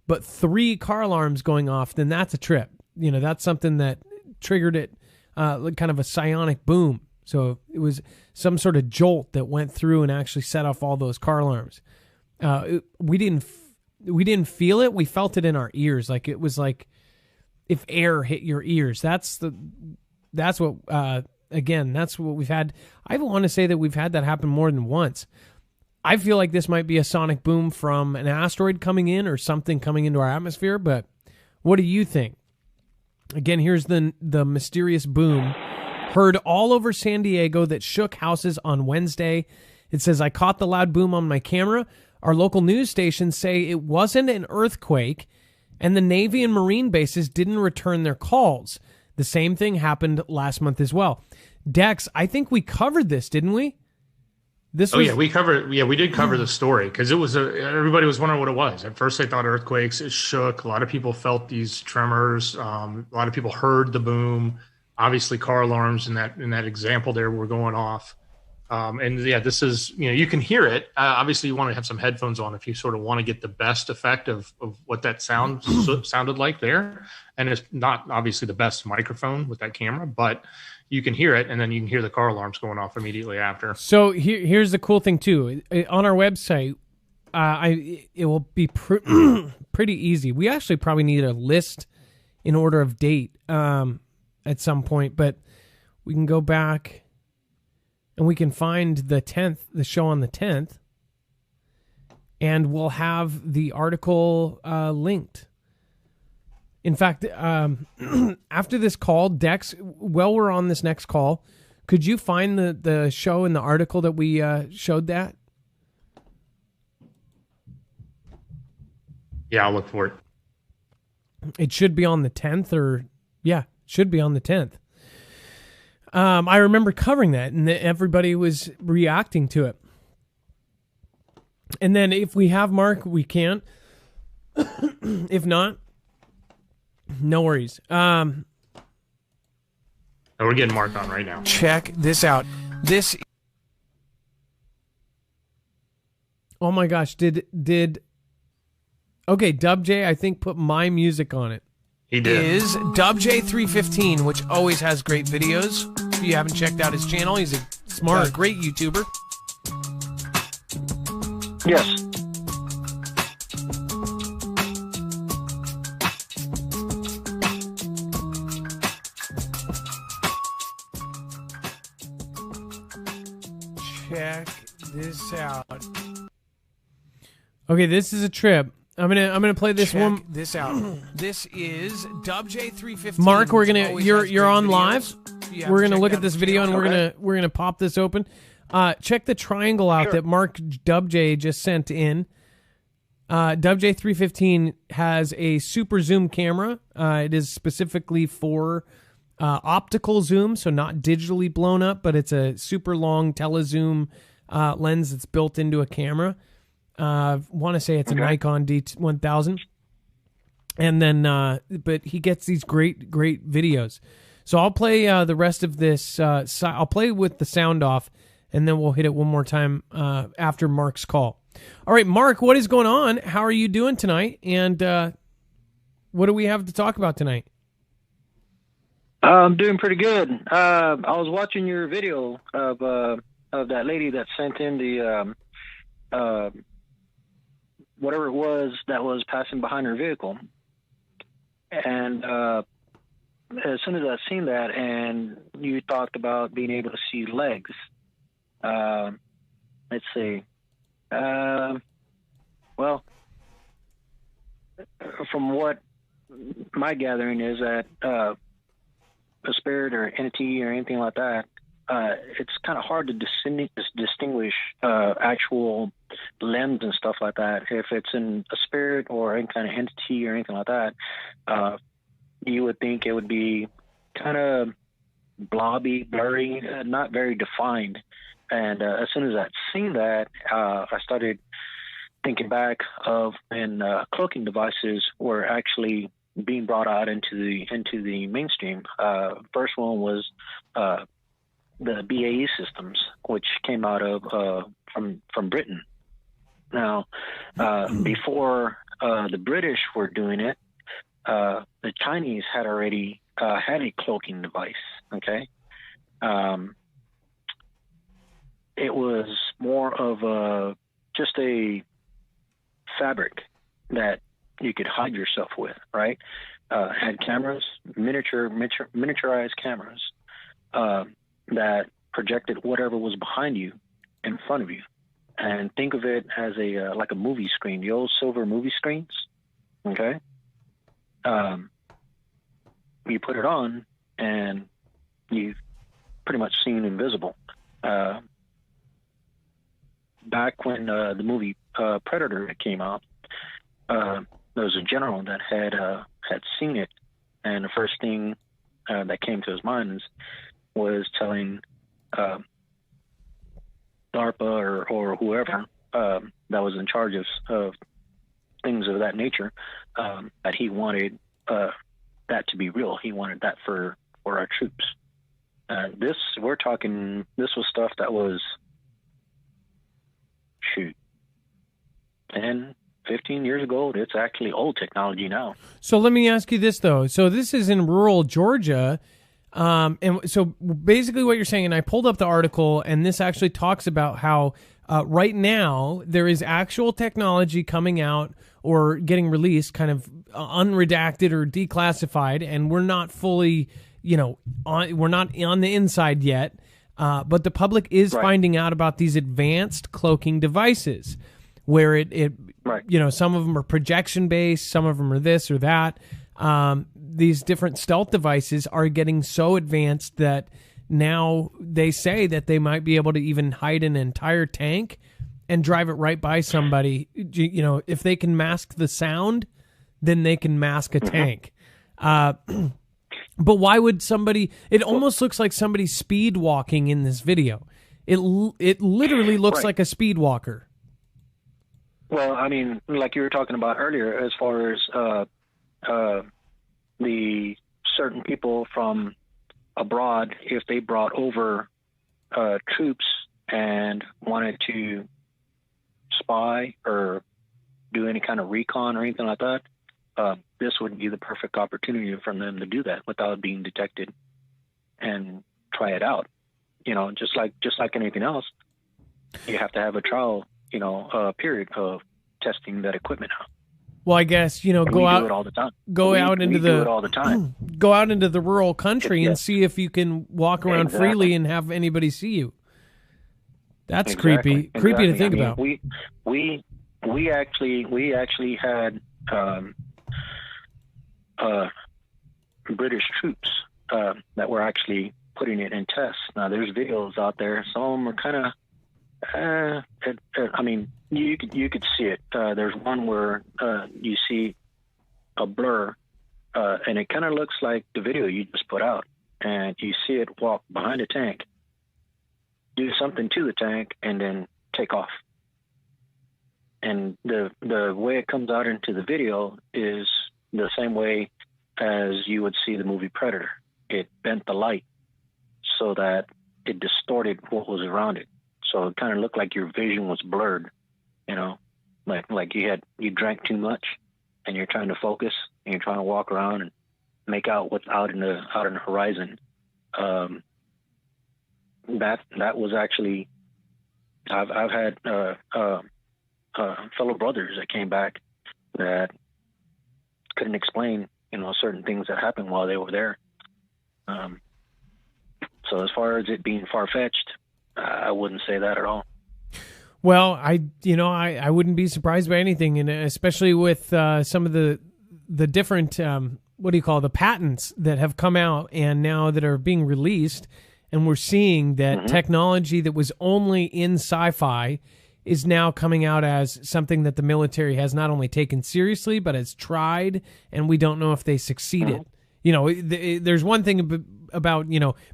but 3 car alarms going off, then that's a trip. You know, that's something that triggered it, kind of a psionic boom. So it was some sort of jolt that went through and actually set off all those car alarms. We didn't feel it. We felt it in our ears. Like it was like if air hit your ears. That's what we've had. I want to say that we've had that happen more than once. I feel like this might be a sonic boom from an asteroid coming in or something coming into our atmosphere, but what do you think? Again, here's the mysterious boom heard all over San Diego that shook houses on Wednesday. It says, I caught the loud boom on my camera. Our local news stations say it wasn't an earthquake, and the Navy and Marine bases didn't return their calls. The same thing happened last month as well. Dex, I think we covered this, didn't we? We did cover the story because it was everybody was wondering what it was. At first they thought earthquakes. It shook. A lot of people felt these tremors. A lot of people heard the boom. Obviously car alarms in that example there were going off. This is, you can hear it. Obviously you want to have some headphones on if you sort of want to get the best effect of what that sounded like there. And it's not obviously the best microphone with that camera, but you can hear it, and then you can hear the car alarms going off immediately after. So here's the cool thing too. On our website, it will be pretty easy. We actually probably need a list in order of date at some point, but we can go back and we can find the 10th, the show on the 10th, and we'll have the article linked. In fact, after this call, Dex, while we're on this next call, could you find the show and the article that we showed that? Yeah, I'll look for it. It should be on the 10th should be on the 10th. I remember covering that, and everybody was reacting to it. And then if we have Mark, we can. If not, no worries. We're getting Mark on right now. Check this out. Oh my gosh, did okay, Dub J, I think, put my music on it. He did. Is DubJ315, which always has great videos. If you haven't checked out his channel, he's a smart, great YouTuber. Yes. Check this out. Okay, this is a trip. I'm gonna play this one. This out. This is DubJ315. Mark, you're on live. We're gonna look at this video and Okay. we're gonna pop this open. Check the triangle out Sure. that Mark Dubj just sent in. Dubj315 has a super zoom camera. It is specifically for optical zoom, so not digitally blown up, but it's a super long telezoom lens that's built into a camera. Want to say it's a Nikon D1000. And then, but he gets these great videos. So I'll play the rest of this. I'll play with the sound off, and then we'll hit it one more time after Mark's call. All right, Mark, what is going on? How are you doing tonight? And what do we have to talk about tonight? I'm doing pretty good. I was watching your video of that lady that sent in the whatever it was that was passing behind her vehicle, and as soon as I seen that, and you talked about being able to see legs. Let's see. Well, from what my gathering is that a spirit or entity or anything like that, it's kind of hard to distinguish actual limbs and stuff like that. If it's in a spirit or any kind of entity or anything like that, you would think it would be kind of blobby, blurry, not very defined. And as soon as I seen that, I started thinking back of when cloaking devices were actually being brought out into the mainstream. First one was the BAE systems, which came out of from Britain. Now, before the British were doing it, the Chinese had already had a cloaking device. Okay, it was more of just a fabric that you could hide yourself with, right? Had cameras, miniaturized cameras that projected whatever was behind you in front of you. And think of it as like a movie screen, the old silver movie screens, okay? You put it on, and you've pretty much seen invisible. Back when the movie Predator came out, there was a general that had seen it, and the first thing that came to his mind was telling DARPA or whoever that was in charge of things of that nature, that he wanted that to be real. He wanted that for our troops. This was stuff that was 10, 15 years ago. It's actually old technology now. So let me ask you this, though. So this is in rural Georgia. And so basically what you're saying, and I pulled up the article, and this actually talks about how right now there is actual technology coming out or getting released, kind of unredacted or declassified, and we're not fully, we're not on the inside yet, but the public is finding out about these advanced cloaking devices where it some of them are projection based, some of them are this or that. These different stealth devices are getting so advanced that now they say that they might be able to even hide an entire tank and drive it right by somebody. If they can mask the sound, then they can mask a tank. But why would somebody? It almost looks like somebody speed walking in this video. It literally looks like a speed walker. Well, I mean, like you were talking about earlier, as far as the certain people from abroad, if they brought over troops and wanted to spy or do any kind of recon or anything like that, this would be the perfect opportunity for them to do that without being detected and try it out. Just like anything else, you have to have a trial, period of testing that equipment out. Well, I guess, And go we out, do it all the time. go we, out into we do it all the time. go out into the rural country Yeah. and see if you can walk around Exactly. freely and have anybody see you. That's Exactly. creepy to think I mean, about. We actually had British troops that were actually putting it in tests. Now, there's videos out there. Some of them are kind of, I mean, you could see it. There's one where you see a blur, and it kind of looks like the video you just put out, and you see it walk behind a tank, do something to the tank, and then take off. And the way it comes out into the video is the same way as you would see the movie Predator. It bent the light so that it distorted what was around it. So it kind of looked like your vision was blurred, like you drank too much and you're trying to focus and you're trying to walk around and make out what's out in the horizon. That was actually, I've had fellow brothers that came back that couldn't explain, certain things that happened while they were there. So as far as it being far-fetched, I wouldn't say that at all. Well, I wouldn't be surprised by anything, and especially with some of the different the patents that have come out and now that are being released, and we're seeing that technology that was only in sci-fi is now coming out as something that the military has not only taken seriously but has tried, and we don't know if they succeeded. There's one thing about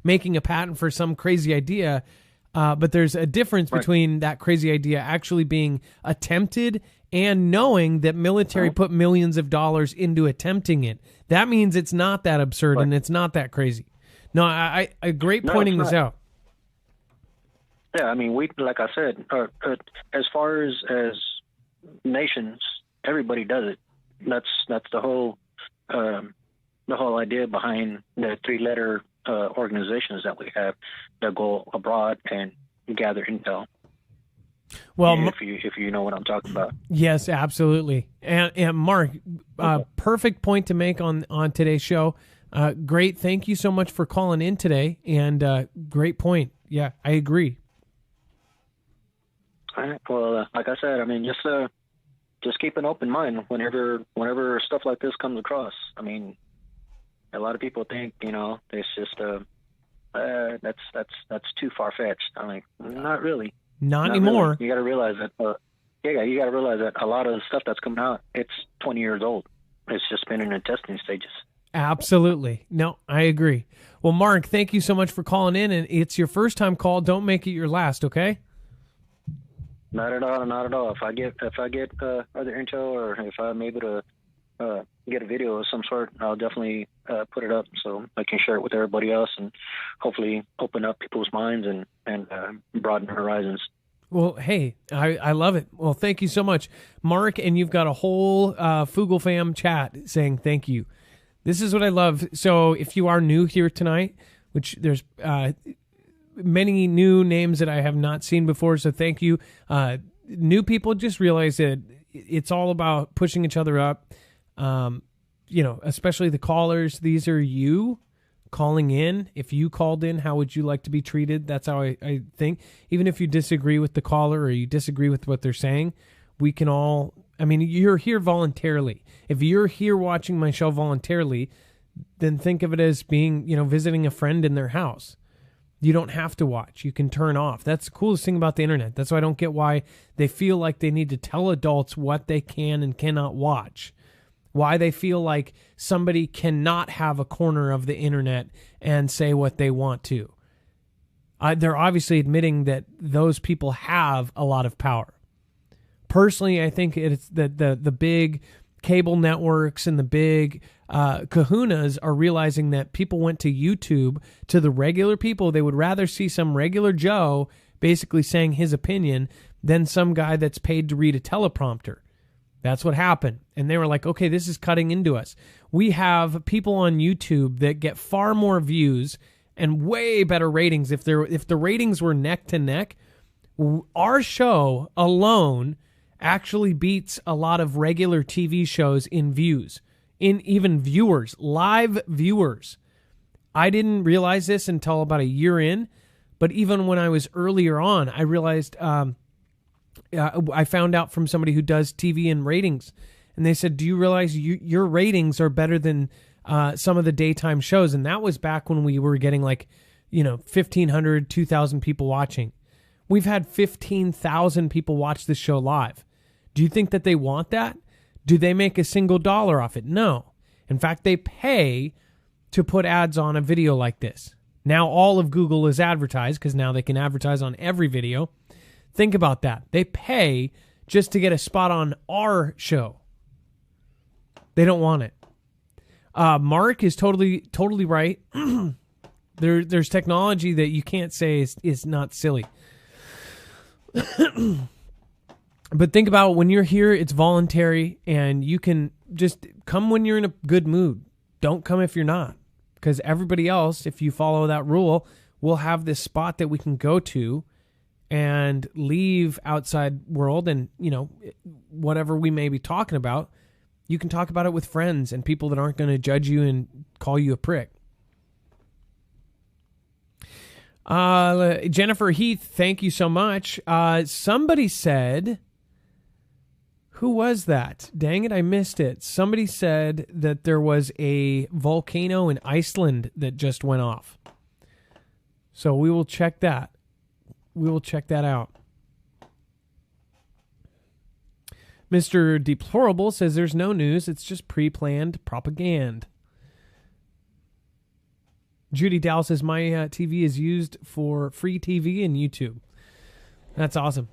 making a patent for some crazy idea. But there's a difference between that crazy idea actually being attempted and knowing that military put millions of dollars into attempting it. That means it's not that absurd and it's not that crazy. No, I great pointing this out. Yeah, I mean, like I said, as far as nations, everybody does it. That's the whole idea behind the 3-letter organizations that we have that go abroad and gather intel. Well, if you know what I'm talking about. Yes, absolutely. And Mark, perfect point to make on today's show. Great. Thank you so much for calling in today. And great point. Yeah, I agree. All right. Well, like I said, I mean, just keep an open mind whenever stuff like this comes across. I mean, a lot of people think, it's just that's too far fetched. I'm like, not really. Not anymore. Really. You got to realize that. You got to realize that a lot of the stuff that's coming out, it's 20 years old. It's just been in the testing stages. Absolutely. No, I agree. Well, Mark, thank you so much for calling in, and it's your first time call. Don't make it your last, okay? Not at all. Not at all. If I get other intel, or if I'm able to get a video of some sort, I'll definitely put it up so I can share it with everybody else and hopefully open up people's minds and broaden their horizons. Well, hey, I love it. Well, thank you so much, Mark, and you've got a whole Fugel fam chat saying thank you. This is what I love. So if you are new here tonight, which there's many new names that I have not seen before, so thank you. New people, just realize that it's all about pushing each other up. Especially the callers. These are you calling in. If you called in, how would you like to be treated? That's how I think. Even if you disagree with the caller or you disagree with what they're saying, we can all, you're here voluntarily. If you're here watching my show voluntarily, then think of it as being, visiting a friend in their house. You don't have to watch. You can turn off. That's the coolest thing about the internet. That's why I don't get why they feel like they need to tell adults what they can and cannot watch. Why they feel like somebody cannot have a corner of the internet and say what they want to. They're obviously admitting that those people have a lot of power. Personally, I think it's the big cable networks and the big kahunas are realizing that people went to YouTube. To the regular people, they would rather see some regular Joe basically saying his opinion than some guy that's paid to read a teleprompter. That's what happened. And they were like, okay, this is cutting into us. We have people on YouTube that get far more views and way better ratings. If the ratings were neck to neck, our show alone actually beats a lot of regular TV shows in views, in even viewers, live viewers. I didn't realize this until about a year in, but even when I was earlier on, I realized I found out from somebody who does TV and ratings, and they said, do you realize your ratings are better than some of the daytime shows? And that was back when we were getting 1,500, 2,000 people watching. We've had 15,000 people watch this show live. Do you think that they want that? Do they make a single dollar off it? No. In fact, they pay to put ads on a video like this. Now all of Google is advertised because now they can advertise on every video. Think about that. They pay just to get a spot on our show. They don't want it. Mark is totally right. There's technology that you can't say is not silly. But think about it, when you're here, it's voluntary, and you can just come when you're in a good mood. Don't come if you're not, because everybody else, if you follow that rule, will have this spot that we can go to and leave outside world, and whatever we may be talking about, you can talk about it with friends and people that aren't going to judge you and call you a prick. Jennifer Heath, thank you so much. Somebody said, who was that? Dang it, I missed it. Somebody said that there was a volcano in Iceland that just went off. So we will check that. We will check that out. Mr. Deplorable says there's no news. It's just pre-planned propaganda. Judy Dow says my TV is used for free TV and YouTube. That's awesome.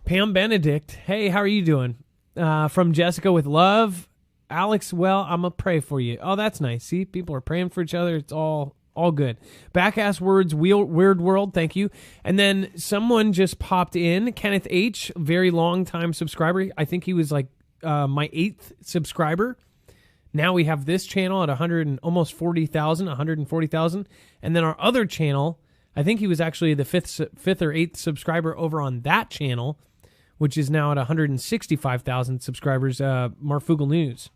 Pam Benedict, hey, how are you doing? From Jessica with love. Alex, well, I'm going to pray for you. Oh, that's nice. See, people are praying for each other. It's all good. Backass Words, Weird World, thank you. And then someone just popped in, Kenneth H., very long time subscriber. I think he was like my 8th subscriber. Now we have this channel at 140,000. And then our other channel, I think he was actually the 5th or 8th subscriber over on that channel, which is now at 165,000 subscribers, Marfugal News.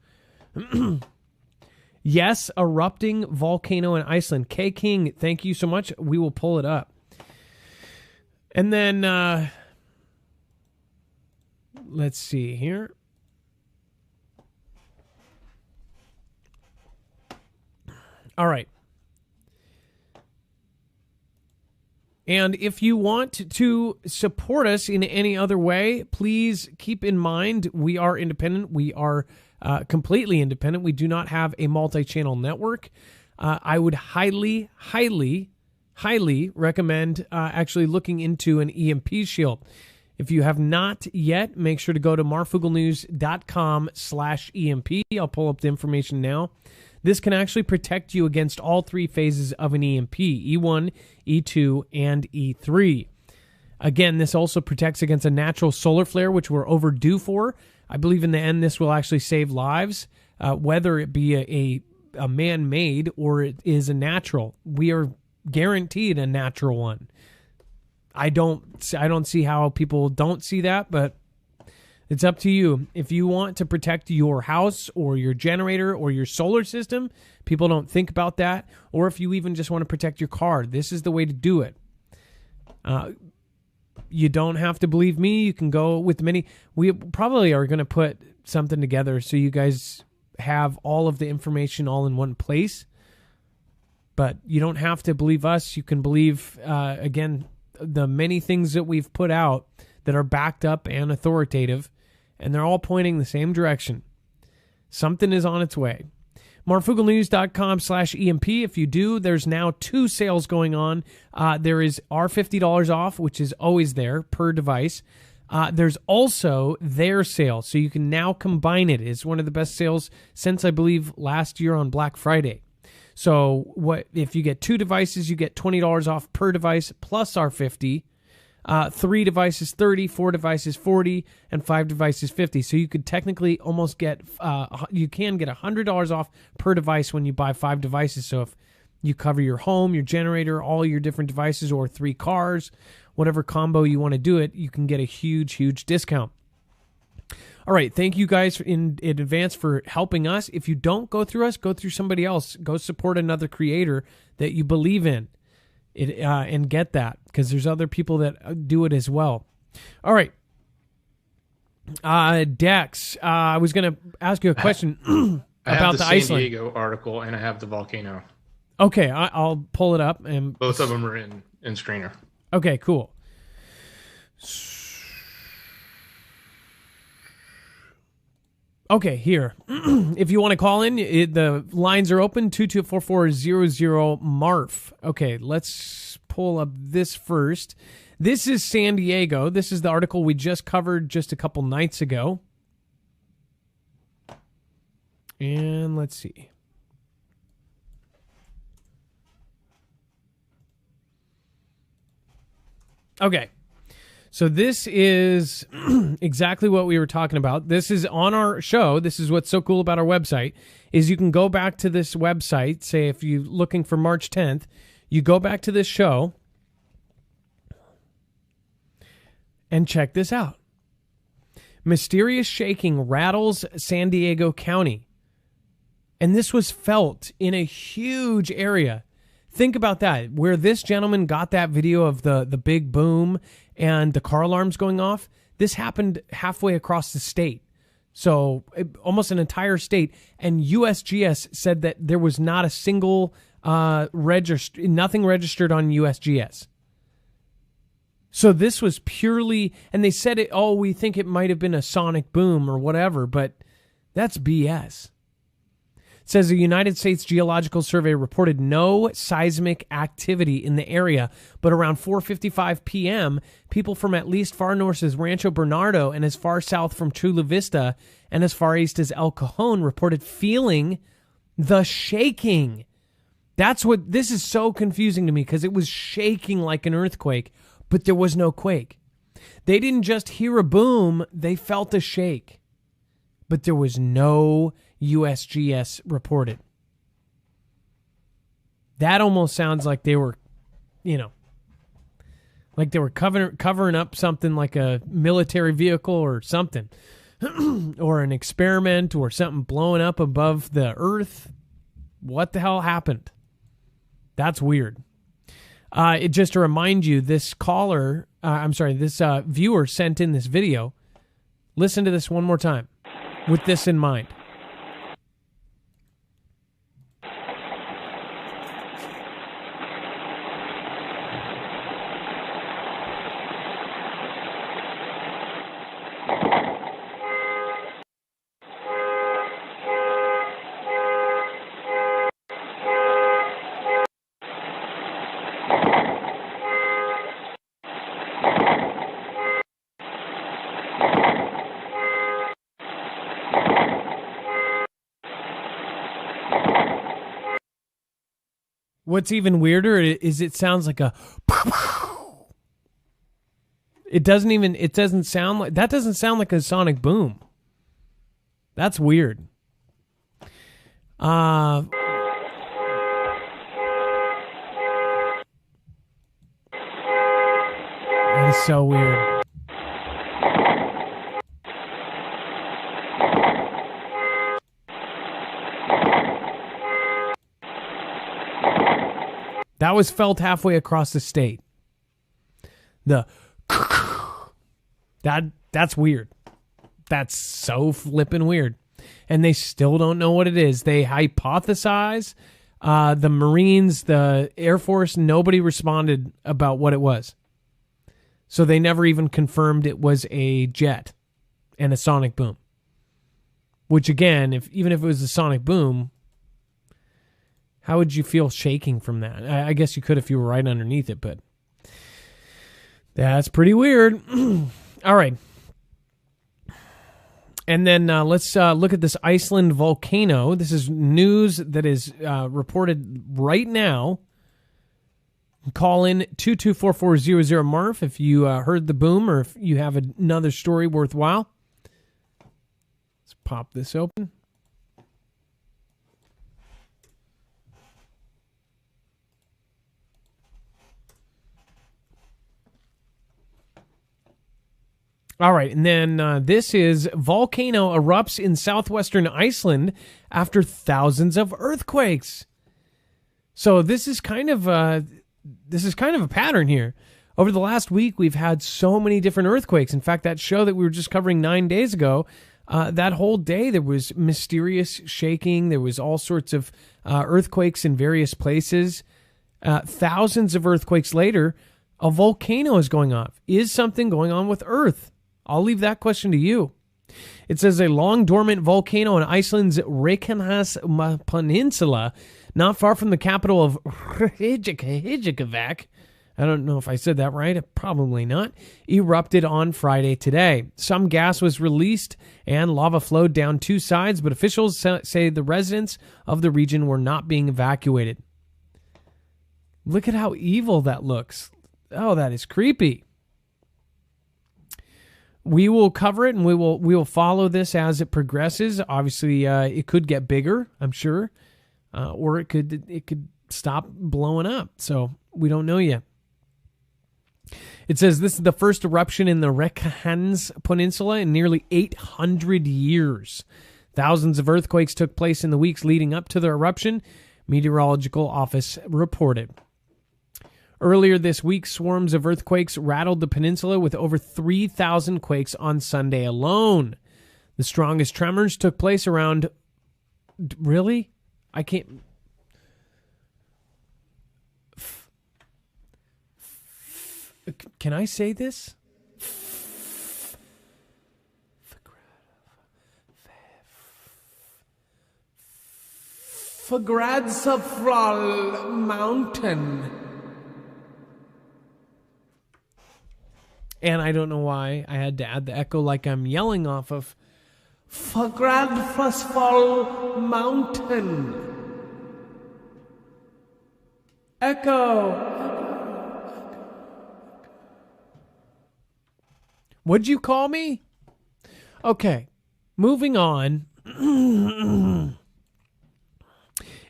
Yes, erupting volcano in Iceland. K King, thank you so much. We will pull it up. And then, let's see here. All right. And if you want to support us in any other way, please keep in mind we are independent. We are completely independent. We do not have a multi-channel network. I would highly, highly, highly recommend actually looking into an EMP shield. If you have not yet, make sure to go to marfugalnews.com/EMP. I'll pull up the information now. This can actually protect you against all 3 phases of an EMP, E1, E2, and E3. Again, this also protects against a natural solar flare, which we're overdue for. I believe in the end this will actually save lives, whether it be a man-made or it is a natural. We are guaranteed a natural one. I don't see how people don't see that, but it's up to you. If you want to protect your house or your generator or your solar system, people don't think about that. Or if you even just want to protect your car, this is the way to do it. You don't have to believe me. You can go with many. We probably are going to put something together so you guys have all of the information all in one place. But you don't have to believe us. You can believe, again, the many things that we've put out that are backed up and authoritative. And they're all pointing the same direction. Something is on its way. marfugalnews.com/EMP. If you do, there's now 2 sales going on. There is our $50 off, which is always there per device. There's also their sale, so you can now combine it. It's one of the best sales since, I believe, last year on Black Friday. So what if you get 2 devices, you get $20 off per device plus our $50. 3 devices 30, 4 devices 40, and 5 devices 50. So you could technically almost get you can get $100 off per device when you buy 5 devices. So if you cover your home, your generator, all your different devices, or 3 cars, whatever combo you want to do it, you can get a huge discount. All right, thank you guys in advance for helping us. If you don't go through us, go through somebody else. Go support another creator that you believe in, and get that, because there's other people that do it as well. All right, Dex, I was going to ask you a question about the San Iceland. Diego article, and I have the volcano. Okay, I'll pull it up. And Both of them are in screener. Okay, cool. Okay, here. If you want to call in, the lines are open, 224400 MARF. Okay, let's pull up this first. This is San Diego. This is the article we just covered just a couple nights ago. And let's see. Okay. So this is exactly what we were talking about. This is on our show. This is what's so cool about our website is you can go back to this website. Say if you're looking for March 10th, you go back to this show and check this out. Mysterious shaking rattles San Diego County. And this was felt in a huge area. Think about that, where this gentleman got that video of the big boom and the car alarms going off. This happened halfway across the state. So almost an entire state. And USGS said that there was not a single nothing registered on USGS. So this was purely, and they said we think it might have been a sonic boom or whatever, but that's BS. It says the United States Geological Survey reported no seismic activity in the area, but around 4:55 p.m., people from at least far north as Rancho Bernardo and as far south from Chula Vista and as far east as El Cajon reported feeling the shaking. This is so confusing to me, because it was shaking like an earthquake, but there was no quake. They didn't just hear a boom, they felt a shake, but there was no USGS reported. That almost sounds like they were, like they were covering up something like a military vehicle or something, or an experiment or something blowing up above the earth. What the hell happened? That's weird. Just to remind you, this viewer sent in this video. Listen to this one more time with this in mind. What's even weirder is it sounds like a. It doesn't sound like that. Doesn't sound like a sonic boom. That's weird. That is so weird. That was felt halfway across the state. That's weird. That's so flippin' weird. And they still don't know what it is. They hypothesize. The Marines, the Air Force, nobody responded about what it was. So they never even confirmed it was a jet and a sonic boom. Which again, even if it was a sonic boom, how would you feel shaking from that? I guess you could if you were right underneath it, but that's pretty weird. All right. And then let's look at this Iceland volcano. This is news that is reported right now. Call in 224-400-MARF if you heard the boom or if you have another story worthwhile. Let's pop this open. All right, and then this is volcano erupts in southwestern Iceland after thousands of earthquakes. So this is kind of a pattern here. Over the last week, we've had so many different earthquakes. In fact, that show that we were just covering 9 days ago, that whole day there was mysterious shaking. There was all sorts of earthquakes in various places. Thousands of earthquakes later, a volcano is going off. Is something going on with Earth? I'll leave that question to you. It says a long dormant volcano on Iceland's Reykjanes Peninsula, not far from the capital of Reykjavik. I don't know if I said that right. Probably not. Erupted on Friday today. Some gas was released and lava flowed down two sides, but officials say the residents of the region were not being evacuated. Look at how evil that looks. Oh, that is creepy. We will cover it and we will follow this as it progresses. Obviously, it could get bigger, I'm sure, or it could stop blowing up. So we don't know yet. It says this is the first eruption in the Reykjanes Peninsula in nearly 800 years. Thousands of earthquakes took place in the weeks leading up to the eruption, Meteorological Office reported. Earlier this week, swarms of earthquakes rattled the peninsula with over 3,000 quakes on Sunday alone. The strongest tremors took place around... Really? I can't... Can I say this? Fagradhsfjall Mountain. And I don't know why I had to add the echo like I'm yelling off of Fagradhsfjall Mountain. Echo. What'd you call me? Okay, moving on.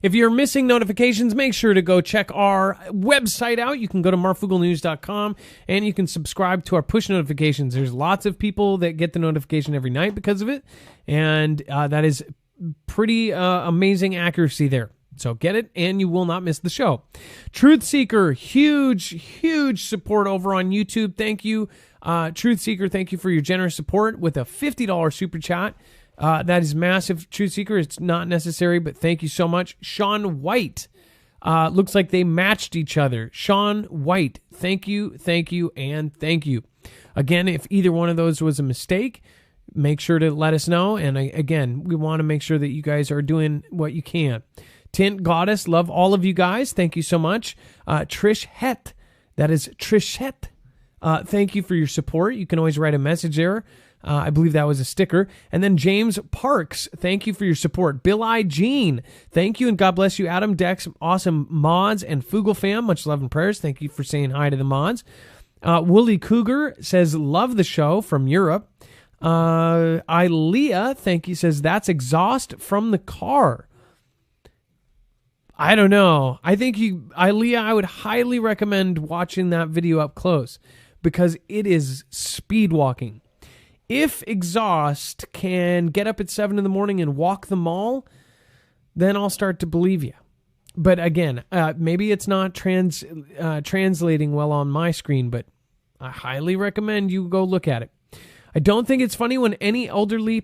If you're missing notifications, make sure to go check our website out. You can go to marfugelnews.com and you can subscribe to our push notifications. There's lots of people that get the notification every night because of it, and that is pretty amazing accuracy there. So get it, and you will not miss the show. Truth Seeker, huge support over on YouTube. Thank you, Truth Seeker. Thank you for your generous support with a $50 super chat. That is massive, Truth Seeker. It's not necessary, but thank you so much. Sean White. Looks like they matched each other. Sean White. Thank you, and thank you. Again, if either one of those was a mistake, make sure to let us know. And again, we want to make sure that you guys are doing what you can. Tint Goddess. Love all of you guys. Thank you so much. Trish Het. That is Trish Het. Thank you for your support. You can always write a message there. I believe that was a sticker. And then James Parks, thank you for your support. Bill I. Jean, thank you, and God bless you. Adam Dex, awesome mods, and Fugel fam, much love and prayers. Thank you for saying hi to the mods. Wooly Cougar says, love the show from Europe. Ilea, thank you, says, that's exhaust from the car. I don't know. I think Ilea, I would highly recommend watching that video up close because it is speed walking. If exhaust can get up at 7 a.m. and walk the mall, then I'll start to believe you. But again, maybe it's not translating well on my screen, but I highly recommend you go look at it. I don't think it's funny when any elderly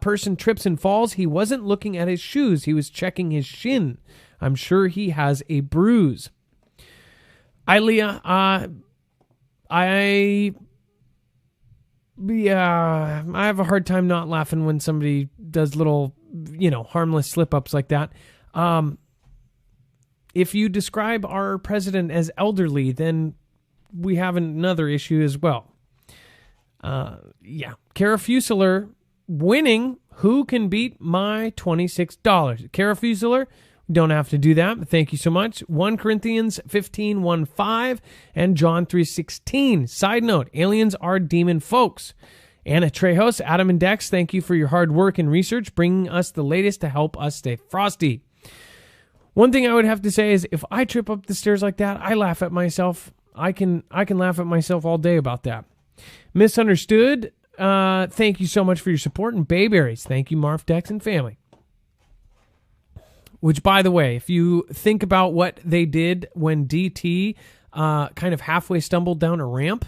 person trips and falls. He wasn't looking at his shoes. He was checking his shin. I'm sure he has a bruise. Ilea, I have a hard time not laughing when somebody does little, harmless slip-ups like that. If you describe our president as elderly, then we have another issue as well. Kara Fusilier winning. Who can beat my $26? Kara Fusilier, Don't have to do that, but thank you so much. 1 Corinthians 15:1-5 and John 3:16. Side note, aliens are demon folks. Anna Trejos, Adam and Dex, thank you for your hard work and research, bringing us the latest to help us stay frosty. One thing I would have to say is if I trip up the stairs like that, I laugh at myself. I can laugh at myself all day about that. Misunderstood, thank you so much for your support. And Bayberries, thank you, Marv, Dex, and family. Which, by the way, if you think about what they did when DT kind of halfway stumbled down a ramp,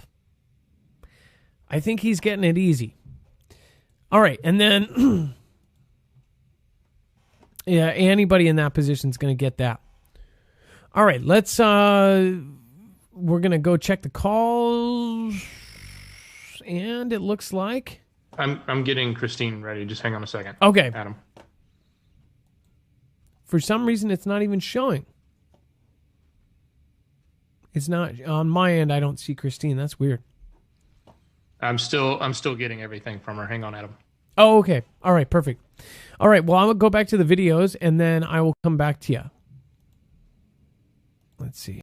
I think he's getting it easy. All right, and then yeah, anybody in that position is going to get that. All right, let's we're going to go check the calls, and it looks like I'm getting Christine ready. Just hang on a second. Okay. Adam. For some reason, it's not even showing. It's not on my end. I don't see Christine. That's weird. I'm still getting everything from her. Hang on, Adam. Oh, okay. All right, perfect. All right, well, I'm going to go back to the videos, and then I will come back to you. Let's see.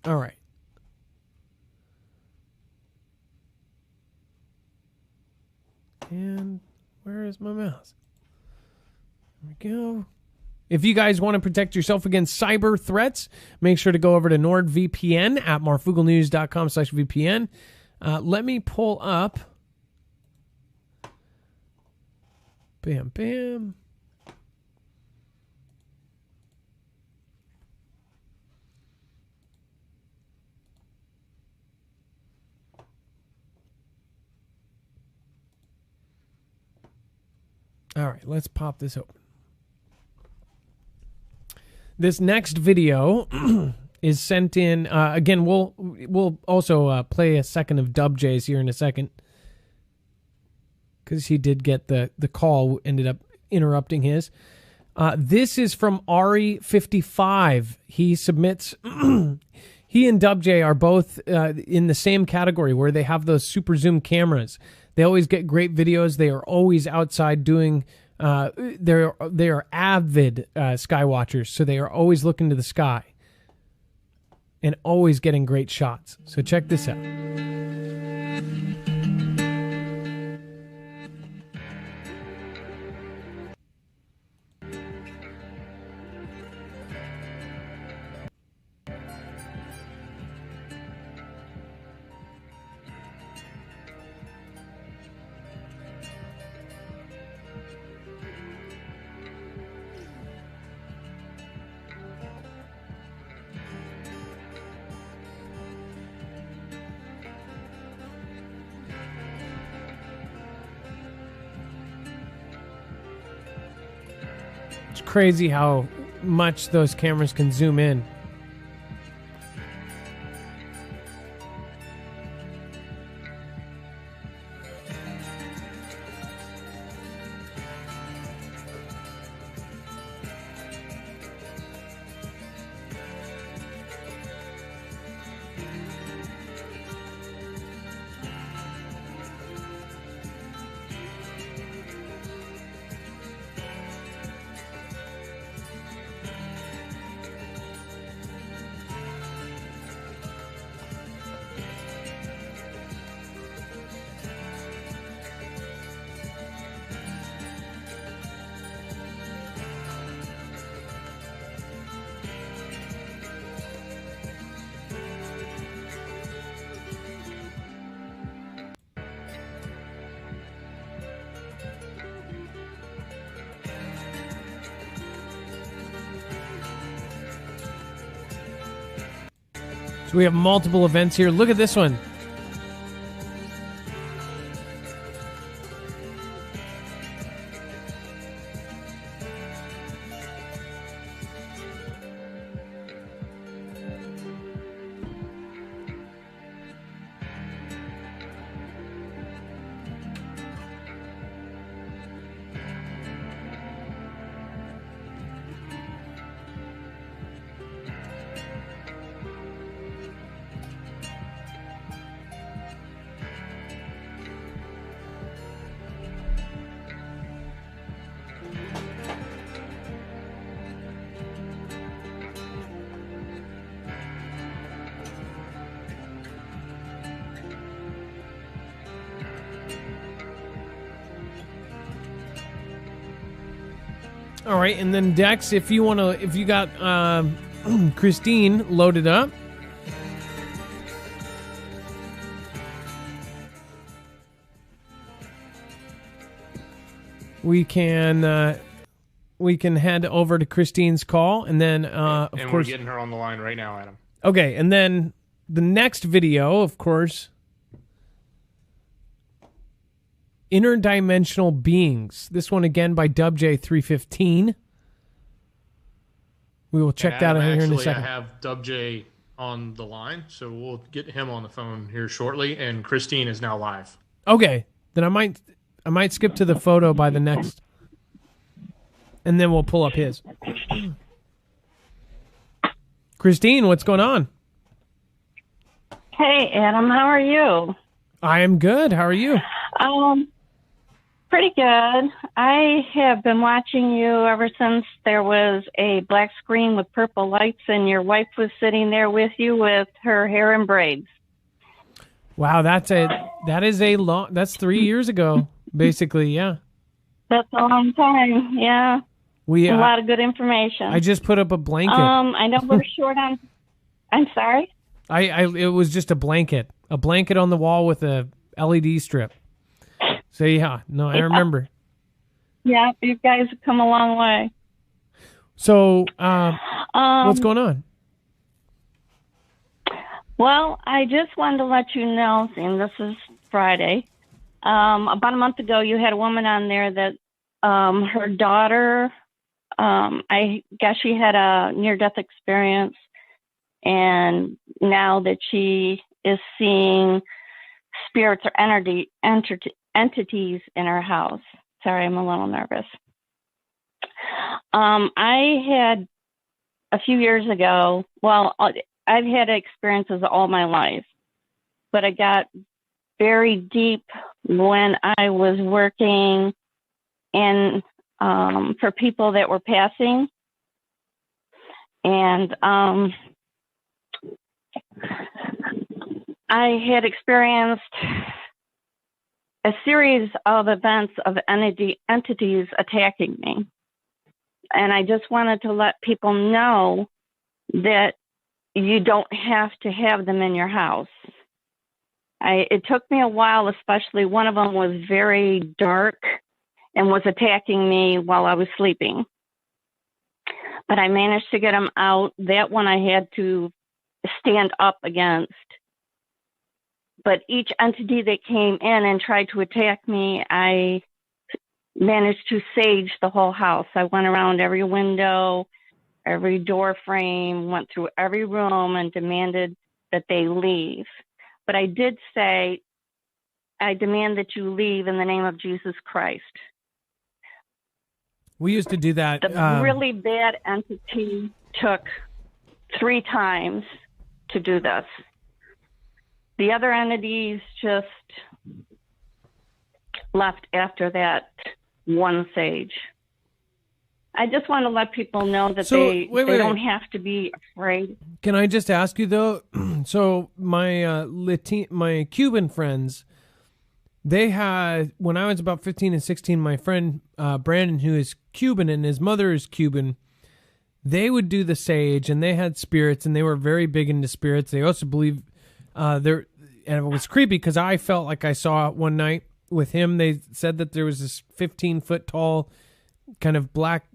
All right. And where is my mouse? There we go. If you guys want to protect yourself against cyber threats, make sure to go over to NordVPN at marfugelnews.com/VPN. Let me pull up. Bam, bam. All right, let's pop this open. This next video is sent in. Again, we'll also play a second of Dub J's here in a second, because he did get the call, ended up interrupting his. This is from Ari55. He submits. He and Dub J are both in the same category where they have those super zoom cameras. They always get great videos. They are always outside doing. They are avid sky watchers, so they are always looking to the sky and always getting great shots. So check this out. It's crazy how much those cameras can zoom in. So we have multiple events here. Look at this one. All right, and then Dex, if you got Christine loaded up. We can head over to Christine's call, and then of and course we're getting her on the line right now, Adam. Okay, and then the next video, of course, Interdimensional Beings. This one again by DubJ315. We will check that out here in a second. I have DubJ on the line, so we'll get him on the phone here shortly, and Christine is now live. Okay, then I might skip to the photo by the next, and then we'll pull up his. Christine, what's going on? Hey, Adam, how are you? I am good. How are you? Pretty good. I have been watching you ever since there was a black screen with purple lights and your wife was sitting there with you with her hair in braids. Wow, that's 3 years ago, basically, yeah. That's a long time, yeah. A lot of good information. I just put up a blanket. I know we're short on. I'm sorry. It was just a blanket on the wall with a LED strip. So yeah, no, I remember. Yeah, you guys have come a long way. So, what's going on? Well, I just wanted to let you know, seeing this is Friday, about a month ago, you had a woman on there that her daughter, I guess she had a near-death experience, and now that she is seeing spirits or entities in her house. Sorry, I'm a little nervous. I had a few years ago, well, I've had experiences all my life, but I got very deep when I was working in for people that were passing. And I had experienced a series of events of entities attacking me. And I just wanted to let people know that you don't have to have them in your house. It took me a while, especially one of them was very dark and was attacking me while I was sleeping. But I managed to get him out. That one I had to stand up against. But each entity that came in and tried to attack me, I managed to sage the whole house. I went around every window, every door frame, went through every room and demanded that they leave. But I did say, I demand that you leave in the name of Jesus Christ. We used to do that. The really bad entity took 3 times to do this. The other entities just left after that one sage. I just want to let people know that they don't have to be afraid. Can I just ask you though? So my my Cuban friends, they had, when I was about 15 and 16, my friend Brandon, who is Cuban and his mother is Cuban, they would do the sage and they had spirits and they were very big into spirits. They also believe and it was creepy because I felt like I saw it one night with him. They said that there was this 15-foot tall kind of black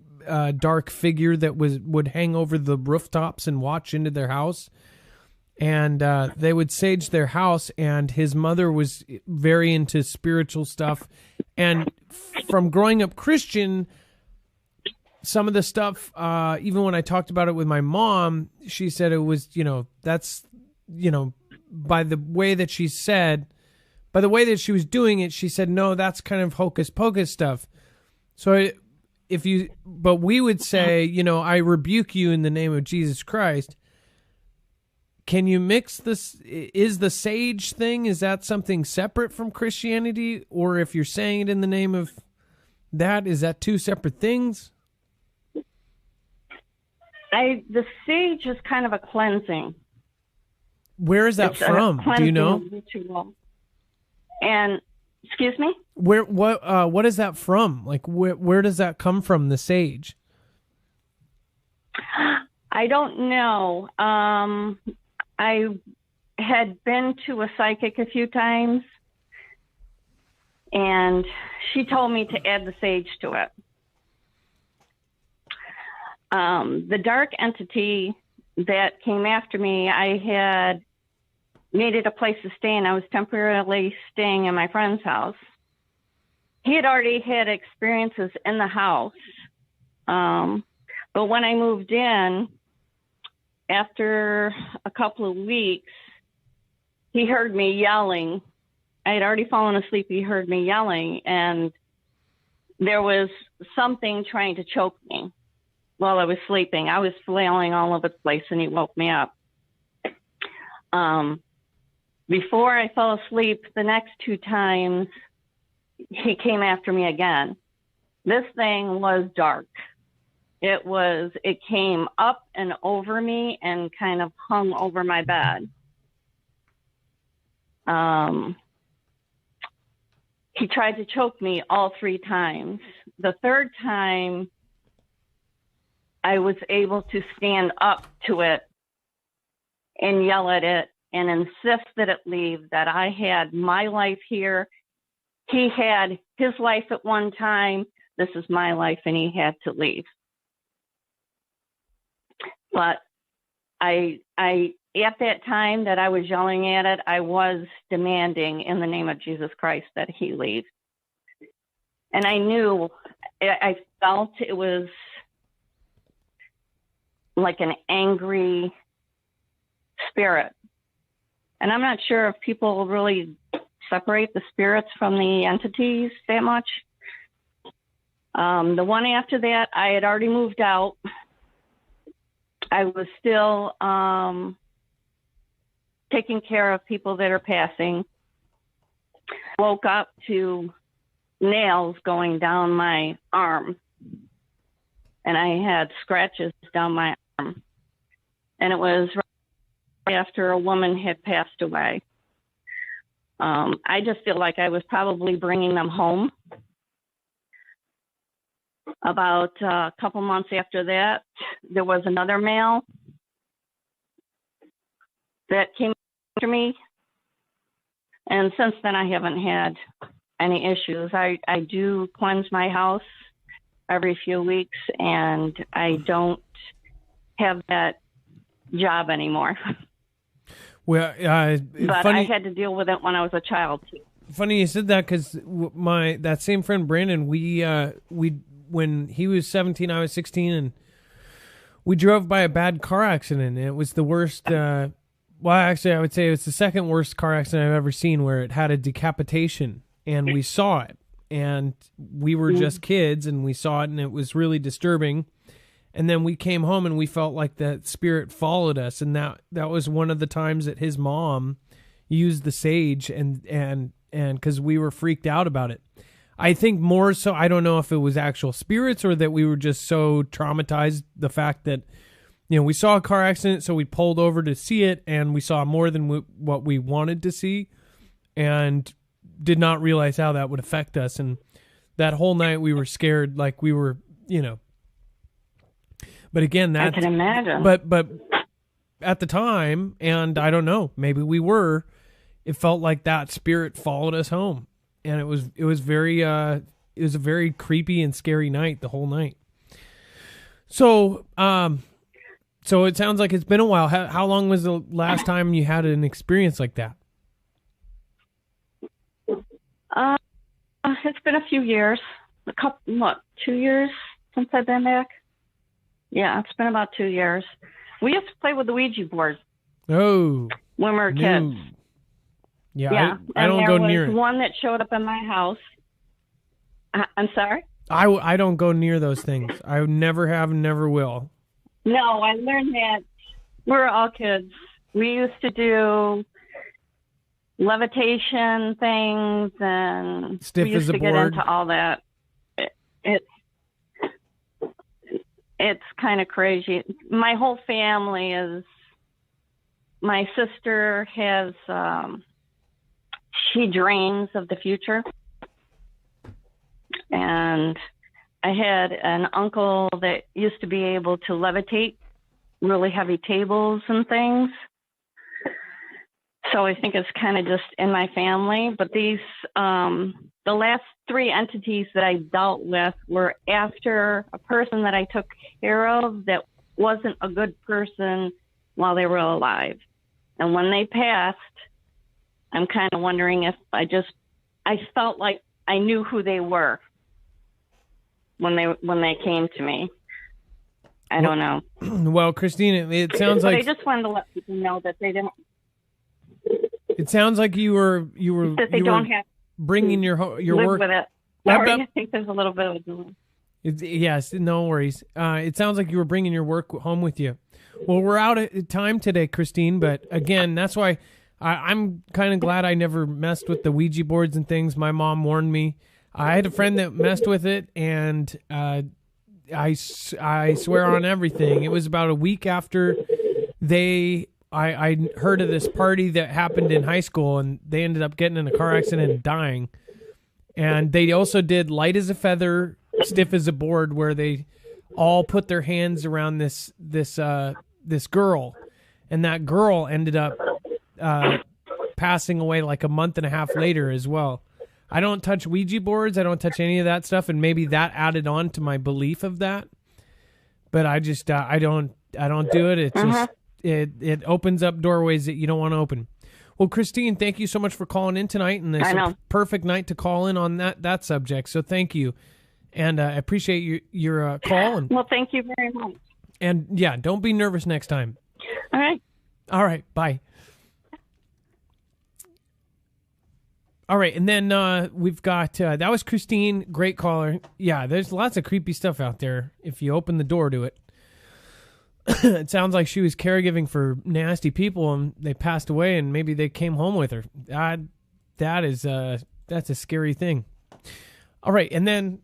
dark figure that would hang over the rooftops and watch into their house. And they would sage their house, and his mother was very into spiritual stuff. And from growing up Christian, some of the stuff, even when I talked about it with my mom, she said it was, that's, by the way that she was doing it, she said, no, that's kind of hocus pocus stuff. So but we would say, I rebuke you in the name of Jesus Christ. Can you mix this? Is the sage thing, is that something separate from Christianity? Or if you're saying it in the name of that, is that 2 separate things? The sage is kind of a cleansing. Where is that from? Do you know? Ritual. And Excuse me? What is that from? Like, where does that come from, the sage? I don't know. I had been to a psychic a few times, and she told me to add the sage to it. The dark entity that came after me, I had made it a place to stay, and I was temporarily staying in my friend's house. He had already had experiences in the house. But when I moved in, after a couple of weeks, he heard me yelling. I had already fallen asleep. He heard me yelling, and there was something trying to choke me while I was sleeping. I was flailing all over the place, and he woke me up. Before I fell asleep, the next 2 times, he came after me again. This thing was dark. It came up and over me and kind of hung over my bed. He tried to choke me all 3 times. The 3rd time, I was able to stand up to it and yell at it and insist that it leave, that I had my life here. He had his life at one time. This is my life, and he had to leave. But I at that time that I was yelling at it, I was demanding in the name of Jesus Christ that he leave. And I knew, I felt it was like an angry spirit. And I'm not sure if people really separate the spirits from the entities that much. The one after that, I had already moved out. I was still taking care of people that are passing. Woke up to nails going down my arm. And I had scratches down my arm. And it was right after a woman had passed away. I just feel like I was probably bringing them home. About a couple months after that, there was another male that came after me. And since then, I haven't had any issues. I do cleanse my house every few weeks, and I don't have that job anymore. Well, but funny, I had to deal with it when I was a child too. Funny you said that, because that same friend Brandon, we when he was 17, I was 16, and we drove by a bad car accident. And it was the worst. Well, actually, I would say it's the second worst car accident I've ever seen, where it had a decapitation, and we saw it, and we were just kids, and we saw it, and it was really disturbing. And then we came home, and we felt like that spirit followed us, and that was one of the times that his mom used the sage, and because we were freaked out about it. I think more so, I don't know if it was actual spirits or that we were just so traumatized, the fact that, we saw a car accident, so we pulled over to see it, and we saw more than what we wanted to see, and did not realize how that would affect us. And that whole night we were scared, like we were, But again, I can imagine. But at the time, and I don't know, maybe we were, it felt like that spirit followed us home. And it was a very creepy and scary night, the whole night. So, so it sounds like it's been a while. How long was the last time you had an experience like that? It's been a few years. 2 years since I've been back? Yeah, it's been about 2 years. We used to play with the Ouija board. Oh. When we were kids. Yeah. I don't go near it. There was one that showed up in my house. I'm sorry? I don't go near those things. I never have and never will. No, I learned that. We're all kids. We used to do levitation things, and stiff we used as a to board. get into all that. It's kind of crazy. My whole family is. My sister has. she dreams of the future. And I had an uncle that used to be able to levitate really heavy tables and things. So I think it's kind of just in my family. But these, the last 3 entities that I dealt with were after a person that I took care of that wasn't a good person while they were alive. And when they passed, I'm kind of wondering if I felt like I knew who they were when they came to me. I don't know. Well, Christine, it sounds but like I just wanted to let people know that they didn't. it sounds like you were That they don't have bringing your live work with it. How Sorry, about- I think there's a little bit of a delay. Yes, no worries. It sounds like you were bringing your work home with you. Well, we're out of time today, Christine, but again, that's why I'm kind of glad I never messed with the Ouija boards and things. My mom warned me. I had a friend that messed with it, and I swear on everything, it was about a week after I heard of this party that happened in high school, and they ended up getting in a car accident and dying. And they also did light as a feather, stiff as a board, where they all put their hands around this girl, and that girl ended up passing away like a month and a half later as well. I don't touch Ouija boards. I don't touch any of that stuff, and maybe that added on to my belief of that. But I just I don't do it. It's just it opens up doorways that you don't want to open. Well, Christine, thank you so much for calling in tonight, and it's a perfect night to call in on that subject. So thank you, and I appreciate your call. And, well, thank you very much. And yeah, don't be nervous next time. All right. All right. Bye. All right, and then we've got that was Christine, great caller. Yeah, there's lots of creepy stuff out there if you open the door to it. It sounds like she was caregiving for nasty people and they passed away, and maybe they came home with her. That's a scary thing. All right, and then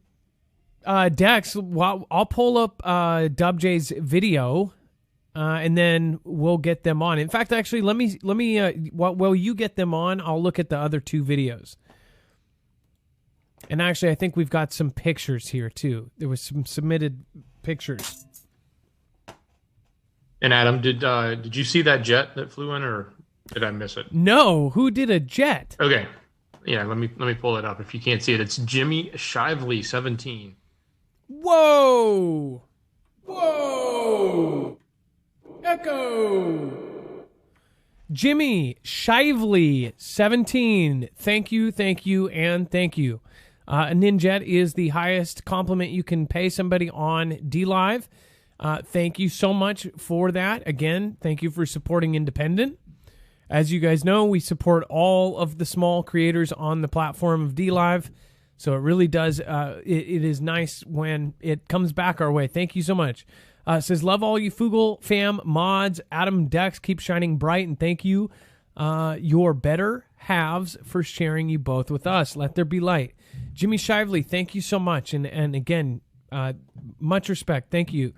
Dex, I'll pull up Dub J's video, and then we'll get them on. In fact, actually, let me while you get them on, I'll look at the other 2 videos. And actually, I think we've got some pictures here too. There was some submitted pictures. And Adam, did you see that jet that flew in, or did I miss it? No, who did a jet? Okay, yeah, let me pull it up. If you can't see it, it's Jimmy Shively, 17. Whoa! Whoa! Echo! Jimmy Shively, 17. Thank you, and thank you. A Ninjet is the highest compliment you can pay somebody on DLive. Thank you so much for that. Again, thank you for supporting Independent. As you guys know, we support all of the small creators on the platform of DLive. So it really does. It is nice when it comes back our way. Thank you so much. Says, love all you Fugle fam mods. Adam, Dex, keep shining bright. And thank you, your better halves, for sharing you both with us. Let there be light. Jimmy Shively, thank you so much. And again, much respect. Thank you.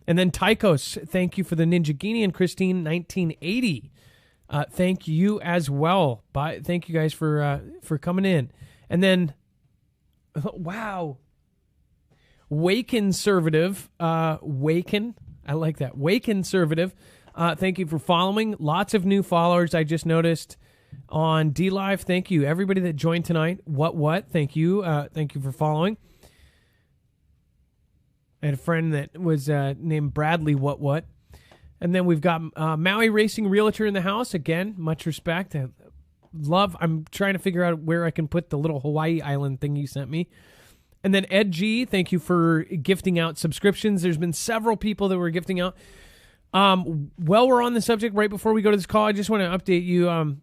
And then Tychos, thank you for the Ninjagini, and Christine 1980. Thank you as well. Thank you guys for coming in. And then, wow, Wakenservative, Waken, I like that. Wakenservative, thank you for following. Lots of new followers I just noticed on DLive. Thank you, everybody that joined tonight. What? Thank you. Thank you for following. I had a friend that was named Bradley What. And then we've got Maui Racing Realtor in the house. Again, much respect. I'm trying to figure out where I can put the little Hawaii island thing you sent me. And then Ed G, thank you for gifting out subscriptions. There's been several people that were gifting out. While we're on the subject, right before we go to this call, I just want to update you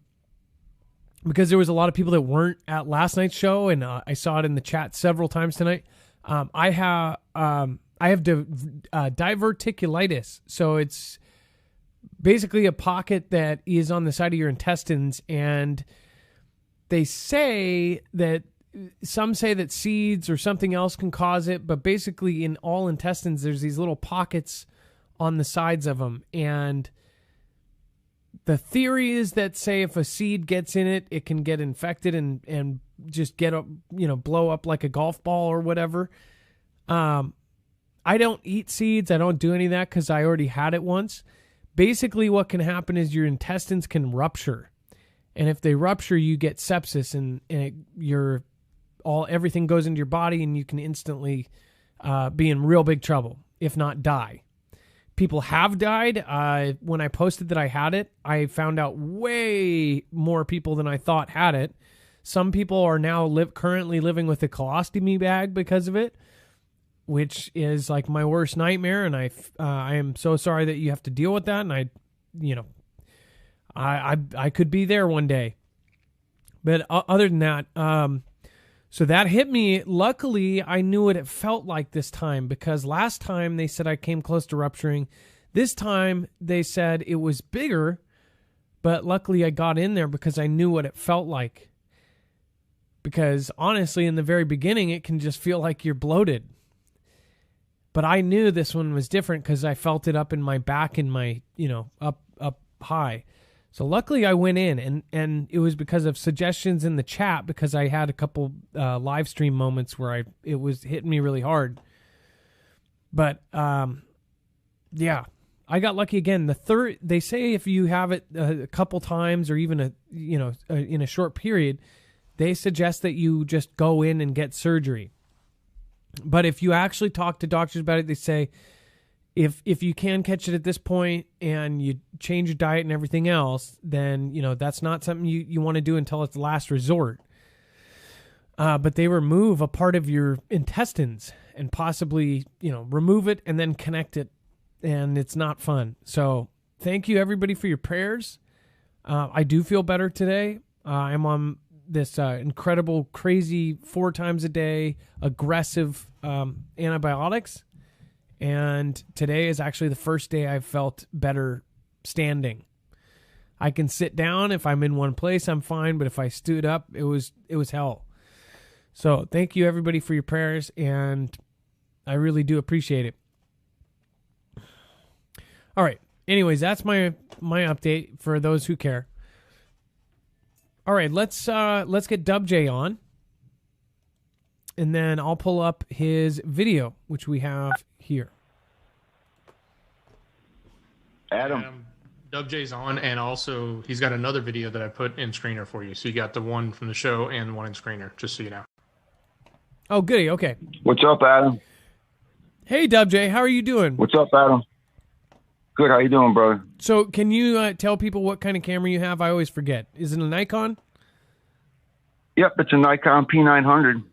because there was a lot of people that weren't at last night's show, and I saw it in the chat several times tonight. I have diverticulitis, so it's basically a pocket that is on the side of your intestines, and some say that seeds or something else can cause it, but basically in all intestines, there's these little pockets on the sides of them, and the theory is that, say, if a seed gets in it, it can get infected and just get up, blow up like a golf ball or whatever. I don't eat seeds. I don't do any of that because I already had it once. Basically, what can happen is your intestines can rupture. And if they rupture, you get sepsis and everything goes into your body and you can instantly be in real big trouble, if not die. People have died. When I posted that I had it, I found out way more people than I thought had it. Some people are now currently living with a colostomy bag because of it, which is like my worst nightmare. And I am so sorry that you have to deal with that. And I could be there one day. But other than that, so that hit me. Luckily, I knew what it felt like this time, because last time they said I came close to rupturing. This time they said it was bigger, but luckily I got in there because I knew what it felt like. Because honestly, in the very beginning, it can just feel like you're bloated. But I knew this one was different because I felt it up in my back and my, up high. So luckily I went in, and it was because of suggestions in the chat, because I had a couple live stream moments where it was hitting me really hard. But yeah, I got lucky again. They say if you have it a couple times or even in a short period, they suggest that you just go in and get surgery. But if you actually talk to doctors about it, they say if you can catch it at this point and you change your diet and everything else, then, that's not something you want to do until it's the last resort. But they remove a part of your intestines and possibly, remove it and then connect it. And it's not fun. So thank you, everybody, for your prayers. I do feel better today. I'm on this incredible, crazy 4 times a day, aggressive antibiotics. And today is actually the first day I've felt better standing. I can sit down. If I'm in one place, I'm fine. But if I stood up, it was hell. So thank you, everybody, for your prayers. And I really do appreciate it. All right. Anyways, that's my update for those who care. All right, let's get Dub J on, and then I'll pull up his video, which we have here. Adam, Dub J's on, and also he's got another video that I put in screener for you. So you got the one from the show and one in screener, just so you know. Oh, goody. Okay. What's up, Adam? Hey, Dub J, how are you doing? What's up, Adam? Good. How you doing, brother? So can you tell people what kind of camera you have? I always forget. Is it a Nikon? Yep, it's a Nikon P900.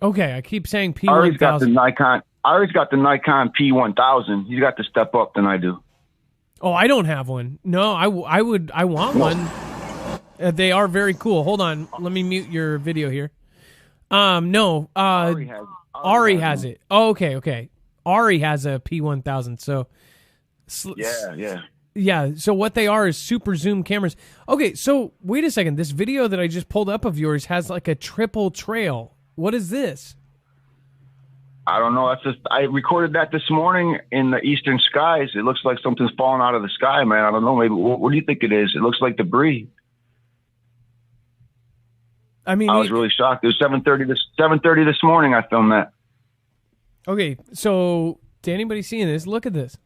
Okay, I keep saying P1000. I always got the Nikon P1000. You got the step up than I do. Oh, I don't have one. No, I want one. They are very cool. Hold on. Let me mute your video here. No. Ari has it. Oh, okay. Ari has a P1000, so... Yeah. So what they are is super zoom cameras. Okay, so wait a second. This video that I just pulled up of yours has like a triple trail. What is this? I don't know. I recorded that this morning in the eastern skies. It looks like something's falling out of the sky, man. I don't know. Maybe what do you think it is? It looks like debris. I mean, I was really shocked. It was 7:30 this morning. I filmed that. Okay, so to anybody seeing this, look at this.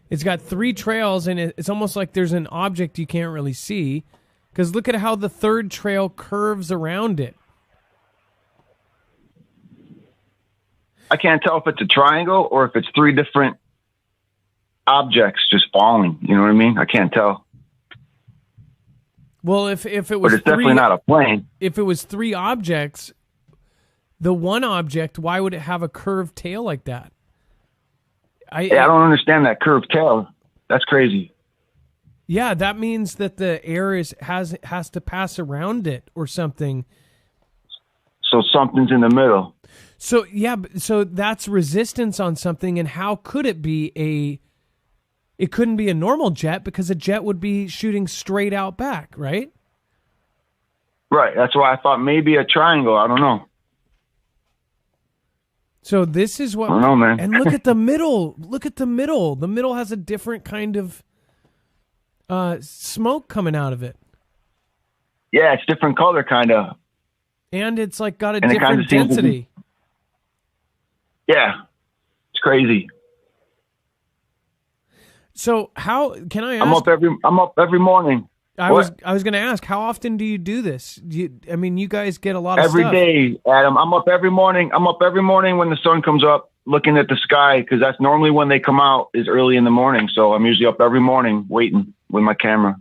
It's got 3 trails, and it's almost like there's an object you can't really see, because look at how the third trail curves around it. I can't tell if it's a triangle or if it's 3 different objects just falling. You know what I mean? I can't tell. Well, if it was, but it's definitely not a plane. If it was 3 objects, the one object, why would it have a curved tail like that? I don't understand that curved tail. That's crazy. Yeah, that means that the air has to pass around it or something. So something's in the middle. So yeah, so that's resistance on something, and how could it be it couldn't be a normal jet, because a jet would be shooting straight out back, right? Right. That's why I thought maybe a triangle. I don't know. So this is what... I don't know, man. And look at the middle. Look at the middle. The middle has a different kind of... smoke coming out of it. Yeah, it's different color, kind of. And it's like got a And it kinda different seems to be- density. Yeah, it's crazy. So how can I ask? I'm up every morning. I was going to ask, how often do you do this? I mean, you guys get a lot of Every stuff. day, Adam. I'm up every morning. I'm up every morning when the sun comes up, looking at the sky, because that's normally when they come out, is early in the morning. So I'm usually up every morning waiting with my camera.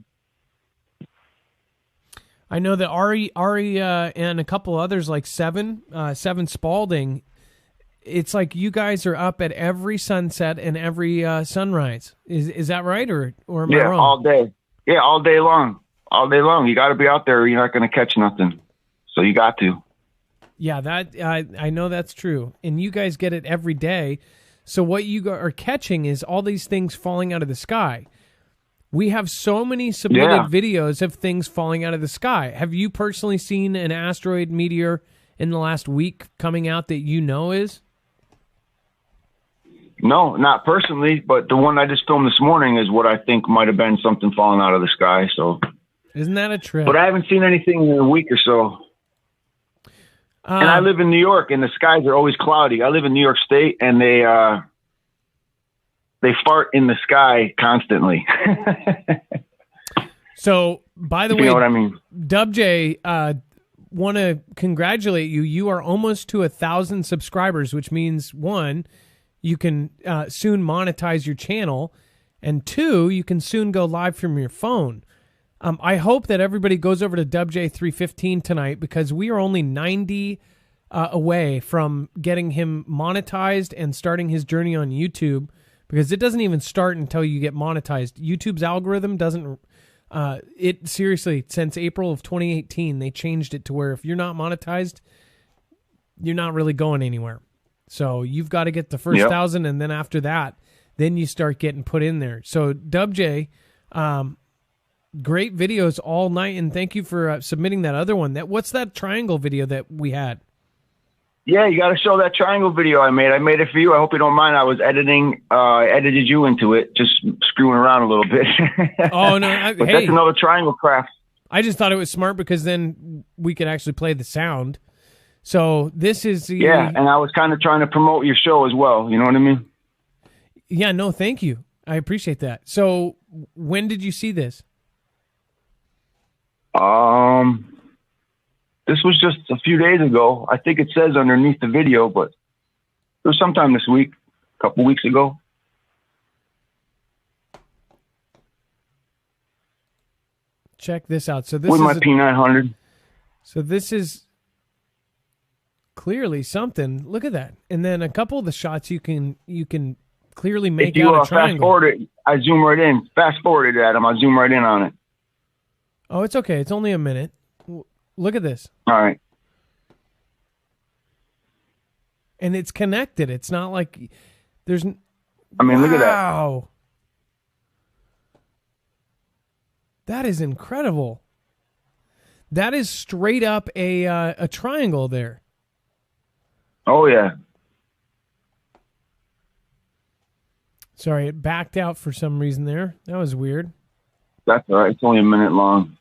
I know that Ari, and a couple others like Seven Spalding. It's like you guys are up at every sunset and every sunrise. Is that right, or am I wrong? All day. Yeah, all day long. All day long. You got to be out there. Or you're not going to catch nothing. So you got to. Yeah, that I know that's true. And you guys get it every day. So what you are catching is all these things falling out of the sky. We have so many submitted videos of things falling out of the sky. Have you personally seen an asteroid meteor in the last week coming out that you know is? No, not personally, but the one I just filmed this morning is what I think might have been something falling out of the sky. So, isn't that a trip? But I haven't seen anything in a week or so. And I live in New York, and the skies are always cloudy. I live in New York State, and they fart in the sky constantly. So, by the way, you know what I mean? Dub J, want to congratulate you. You are almost to 1,000 subscribers, which means one, you can soon monetize your channel, and two, you can soon go live from your phone. I hope that everybody goes over to DubJ315 tonight, because we are only 90 away from getting him monetized and starting his journey on YouTube, because it doesn't even start until you get monetized. YouTube's algorithm doesn't... it seriously, since April of 2018, they changed it to where if you're not monetized, you're not really going anywhere. So you've got to get the first 1,000, and then after that, then you start getting put in there. So Dub J, great videos all night, and thank you for submitting that other one. What's that triangle video that we had? Yeah, you got to show that triangle video I made. I made it for you. I hope you don't mind. I was edited you into it, just screwing around a little bit. Oh, no. But hey, that's another triangle craft. I just thought it was smart because then we could actually play the sound. So this is the... Yeah, and I was kind of trying to promote your show as well. You know what I mean? Yeah, no, thank you. I appreciate that. So when did you see this? This was just a few days ago. I think it says underneath the video, but it was sometime this week, a couple weeks ago. Check this out. So this with is my P900. So this is clearly something. Look at that. And then a couple of the shots you can clearly make if you, out a fast triangle. forward it, I zoom right in. Fast forward it, Adam. I zoom right in on it. Oh, it's okay. It's only a minute. Look at this. All right. And it's connected. It's not like there's... I mean, look at that. Wow. That is incredible. That is straight up a triangle there. Oh, yeah. Sorry, it backed out for some reason there. That was weird. That's all right. It's only a minute long.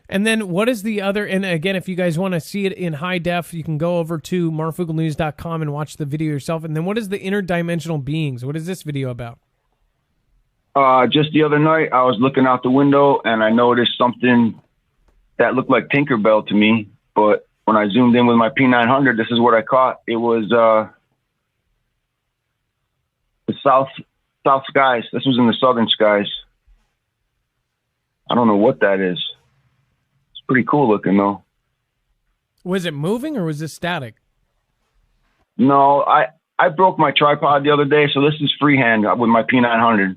And then what is the other... And again, if you guys want to see it in high def, you can go over to marfugelnews.com and watch the video yourself. And then what is the interdimensional beings? What is this video about? Just the other night, I was looking out the window, and I noticed something that looked like Tinkerbell to me. But when I zoomed in with my P900, this is what I caught. It was the south skies. This was in the southern skies. I don't know what that is. It's pretty cool looking, though. Was it moving or was this static? No, I broke my tripod the other day, so this is freehand with my P900.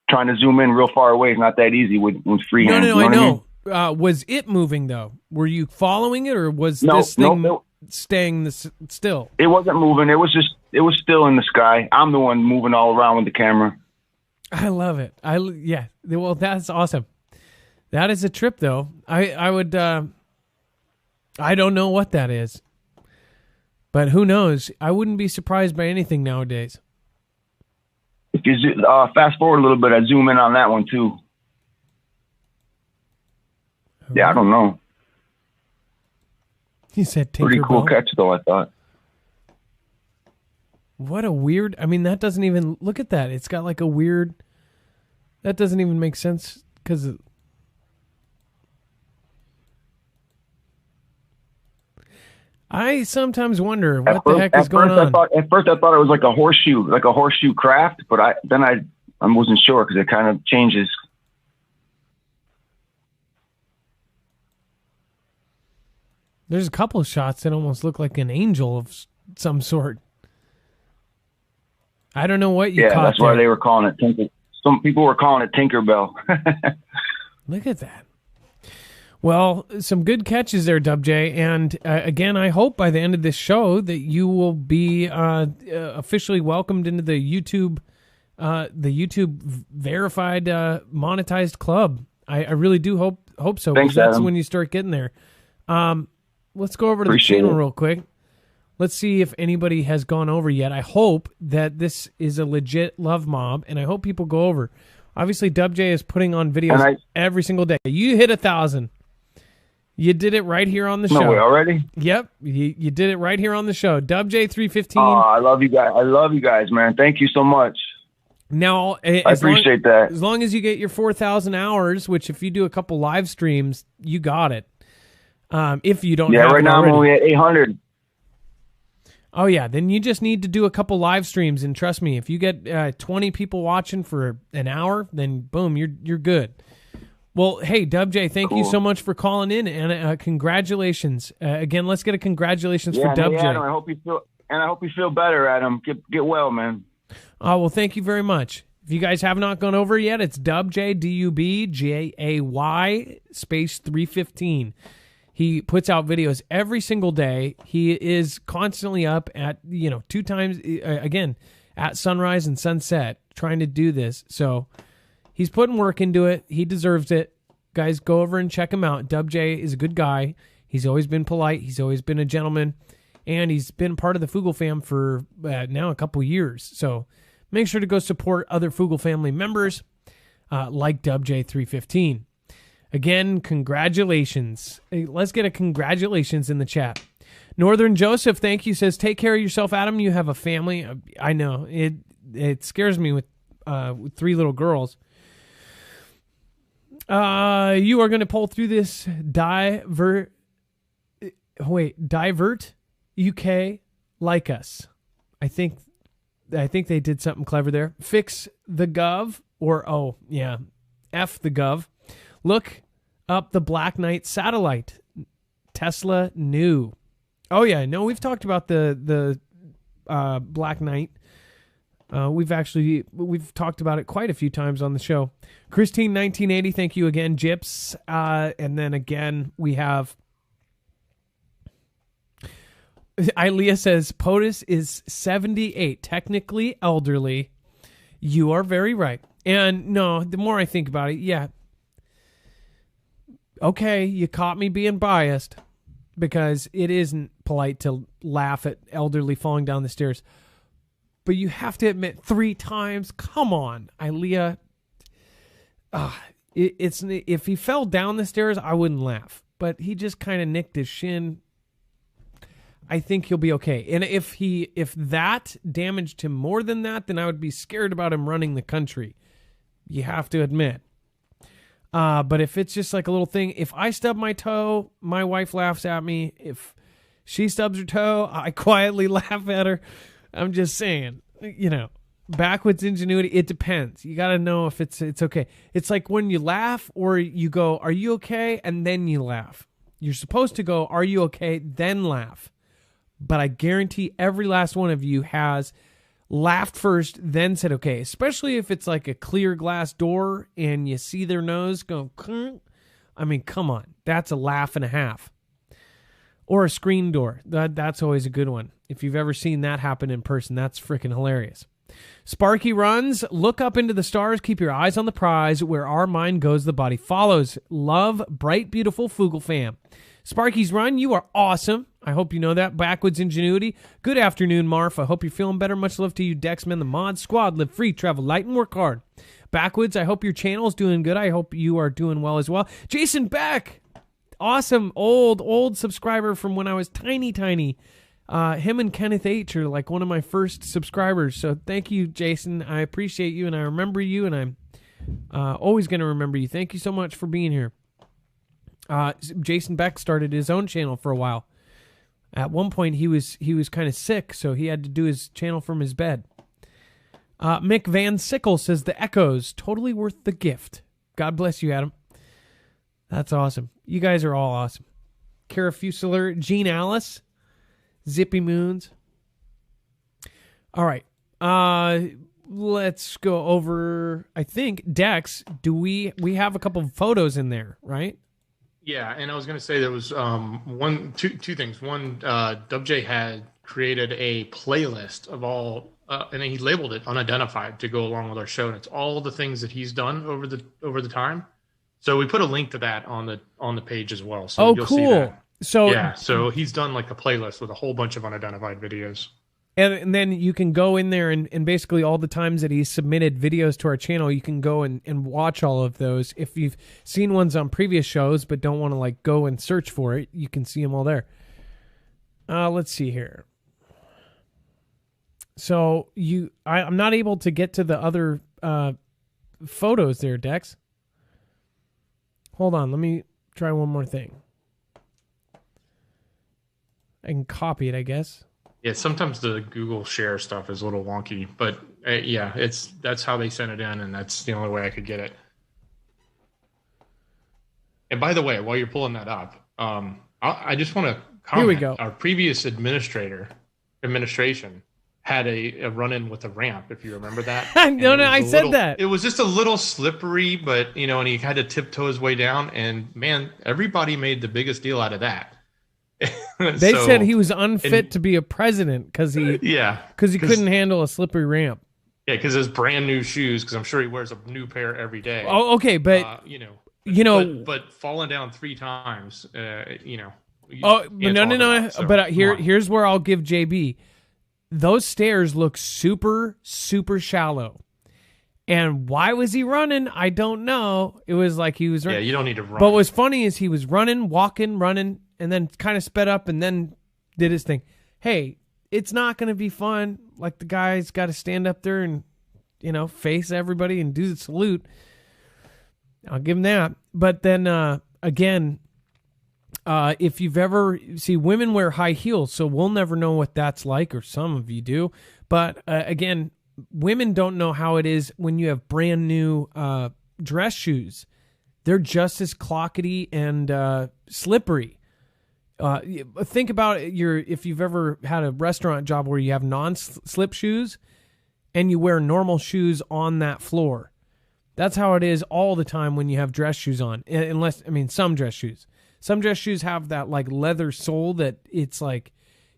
Trying to zoom in real far away is not that easy with freehand. No, you know I know. what I mean? Was it moving, though? Were you following it, or was this thing staying still? It wasn't moving. It was still in the sky. I'm the one moving all around with the camera. I love it. Yeah. Well, that's awesome. That is a trip, though. I would. I don't know what that is, but who knows? I wouldn't be surprised by anything nowadays. If you fast forward a little bit, I zoom in on that one too. Yeah, I don't know. He said Tinkerbell. Pretty cool catch, though, I thought. What a weird... I mean, that doesn't even... Look at that. It's got like a weird... That doesn't even make sense because... I sometimes wonder what the heck is going on. At first, I thought it was like a horseshoe craft, but I wasn't sure because it kind of changes. There's a couple of shots that almost look like an angel of some sort. I don't know what you caught. Yeah, that's why they were calling it Tinker. Some people were calling it Tinkerbell. Look at that. Well, some good catches there, Dub J. And again, I hope by the end of this show that you will be officially welcomed into the YouTube verified monetized club. I really do hope so. Thanks, because that's Adam. when you start getting there. Let's go over to the channel real quick. Let's see if anybody has gone over yet. I hope that this is a legit love mob, and I hope people go over. Obviously, Dub J is putting on videos every single day. You hit 1,000. You did it right here on the show. No way, already? Yep, you did it right here on the show. Dub J 315. Oh, I love you guys. I love you guys, man. Thank you so much. Now, I appreciate that. As long as you get your 4,000 hours, which if you do a couple live streams, you got it. If you don't, have right now already. I'm only at 800. Oh yeah, then you just need to do a couple live streams, and trust me, if you get 20 people watching for an hour, then boom, you're good. Well, hey, Dub J, thank you so much for calling in, and congratulations again. Let's get a congratulations for Dub J. Adam, I hope you feel better, Adam. Get well, man. Oh well, thank you very much. If you guys have not gone over yet, it's Dub J, DUBJAY space 315. He puts out videos every single day. He is constantly up at, 2 times, again, at sunrise and sunset, trying to do this. So he's putting work into it. He deserves it. Guys, go over and check him out. Dub J is a good guy. He's always been polite. He's always been a gentleman. And he's been part of the Fugle fam for now a couple years. So make sure to go support other Fugle family members like Dub J 315. Again, congratulations. Hey, let's get a congratulations in the chat. Northern Joseph, thank you, says, take care of yourself, Adam. You have a family. I know. It scares me with 3 little girls. You are going to pull through this Divert UK like us. I think they did something clever there. Fix the Gov, or F the Gov. Look up the Black Knight satellite. Tesla new. Oh yeah, no, we've talked about the Black Knight. We've talked about it quite a few times on the show. Christine 1980, thank you again, Gyps. And then again we have Ilea says POTUS is 78, technically elderly. You are very right. And no, the more I think about it, yeah. Okay, you caught me being biased because it isn't polite to laugh at elderly falling down the stairs. But you have to admit 3 times, come on, Ilea. If he fell down the stairs, I wouldn't laugh. But he just kind of nicked his shin. I think he'll be okay. And if that damaged him more than that, then I would be scared about him running the country. You have to admit. But if it's just like a little thing, if I stub my toe, my wife laughs at me. If she stubs her toe, I quietly laugh at her. I'm just saying, backwoods ingenuity. It depends. You got to know if it's okay. It's like when you laugh or you go, "Are you okay?" and then you laugh. You're supposed to go, "Are you okay?" then laugh. But I guarantee every last one of you has laughed first, then said okay, especially if it's like a clear glass door and you see their nose go, I mean, come on. That's a laugh and a half. Or a screen door. That's always a good one. If you've ever seen that happen in person, that's freaking hilarious. Sparky runs, look up into the stars, keep your eyes on the prize. Where our mind goes, the body follows. Love, bright, beautiful Fugle fam. Sparky's run, you are awesome. I hope you know that. Backwoods ingenuity. Good afternoon, Marf. I hope you're feeling better. Much love to you, Dexman, the mod squad. Live free, travel light, and work hard. Backwoods, I hope your channel's doing good. I hope you are doing well as well. Jason Beck, awesome. Old subscriber from when I was tiny. Him and Kenneth H. are like one of my first subscribers. So thank you, Jason. I appreciate you, and I remember you, and I'm always going to remember you. Thank you so much for being here. Jason Beck started his own channel for a while. At one point, he was kind of sick, so he had to do his channel from his bed. Mick Van Sickle says, the Echoes, totally worth the gift. God bless you, Adam. That's awesome. You guys are all awesome. Kara Fusilier, Gene Alice, Zippy Moons. All right. Let's go over, I think, Dex, we have a couple of photos in there, right? Yeah, and I was going to say there was two things. One, Dub J had created a playlist of all, and he labeled it unidentified to go along with our show, and it's all the things that he's done over the time. So we put a link to that on the page as well. So you'll cool. see that. So yeah, so he's done like a playlist with a whole bunch of unidentified videos. And then you can go in there and basically all the times that he's submitted videos to our channel, you can go and watch all of those. If you've seen ones on previous shows but don't want to like go and search for it, you can see them all there. Let's see here. So I'm not able to get to the other photos there, Dex. Hold on, let me try one more thing. I can copy it, I guess. Yeah, sometimes the Google share stuff is a little wonky, but yeah, that's how they sent it in, and that's the only way I could get it. And by the way, while you're pulling that up, I just want to comment. Here we go. Our previous administration had a run-in with a ramp, if you remember that. No, I said that. It was just a little slippery, but and he had to tiptoe his way down, and man, everybody made the biggest deal out of that. They said he was unfit to be a president because he couldn't handle a slippery ramp. Yeah, because his brand new shoes. Because I'm sure he wears a new pair every day. Oh, okay, but but falling down 3 times, Oh, no. But here's where I'll give JB. Those stairs look super, super shallow. And why was he running? I don't know. It was like he was running. Yeah, you don't need to run. But what's funny is he was walking, and then kind of sped up and then did his thing. Hey, it's not going to be fun. Like the guy's got to stand up there and, face everybody and do the salute. I'll give him that. But then, again, if you've ever... See, women wear high heels, so we'll never know what that's like, or some of you do. But, again, women don't know how it is when you have brand new dress shoes. They're just as clockety and slippery. Think about if you've ever had a restaurant job where you have non-slip shoes and you wear normal shoes on that floor. That's how it is all the time when you have dress shoes on. Some dress shoes. Some dress shoes have that like leather sole that it's like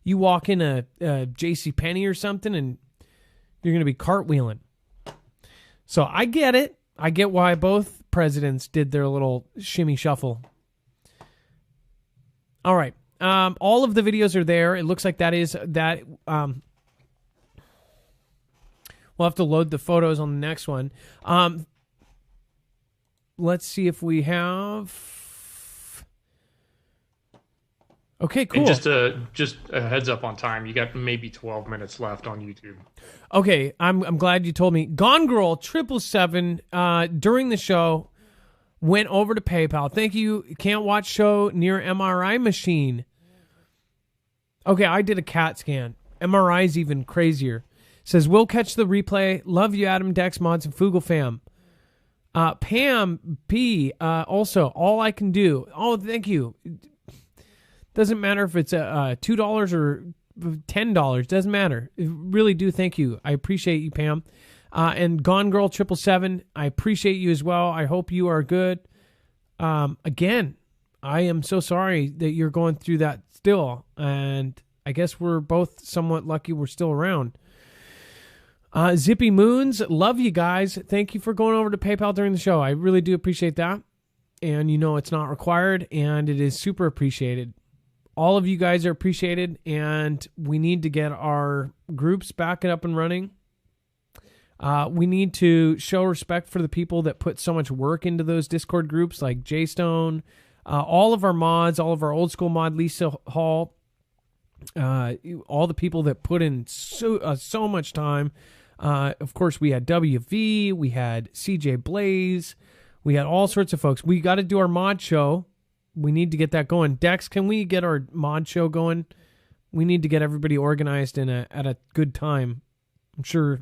you walk in a JCPenney or something and you're going to be cartwheeling. So I get it. I get why both presidents did their little shimmy shuffle. All right. All of the videos are there. It looks like that is that. We'll have to load the photos on the next one. Let's see if we have. Okay, cool. And just a heads up on time. You got maybe 12 minutes left on YouTube. Okay, I'm glad you told me. Gone Girl 777 during the show went over to PayPal. Thank you. Can't watch show near MRI machine. Okay, I did a CAT scan. MRI's even crazier. Says, we'll catch the replay. Love you, Adam, Dex, Mods, and Fugel fam. Pam P. Also, all I can do. Oh, thank you. Doesn't matter if it's $2 or $10. Doesn't matter. I really do thank you. I appreciate you, Pam. And Gone Girl 777, I appreciate you as well. I hope you are good. Again, I am so sorry that you're going through that still. And I guess we're both somewhat lucky we're still around. Zippy Moons, love you guys. Thank you for going over to PayPal during the show. I really do appreciate that. And it's not required, and it is super appreciated. All of you guys are appreciated, and we need to get our groups back up and running. We need to show respect for the people that put so much work into those Discord groups, like J-Stone, all of our mods, all of our old school mod, Lisa Hall, all the people that put in so much time. Of course, we had WV, we had CJ Blaze, we had all sorts of folks. We got to do our mod show. We need to get that going. Dex, can we get our mod show going? We need to get everybody organized at a good time. I'm sure.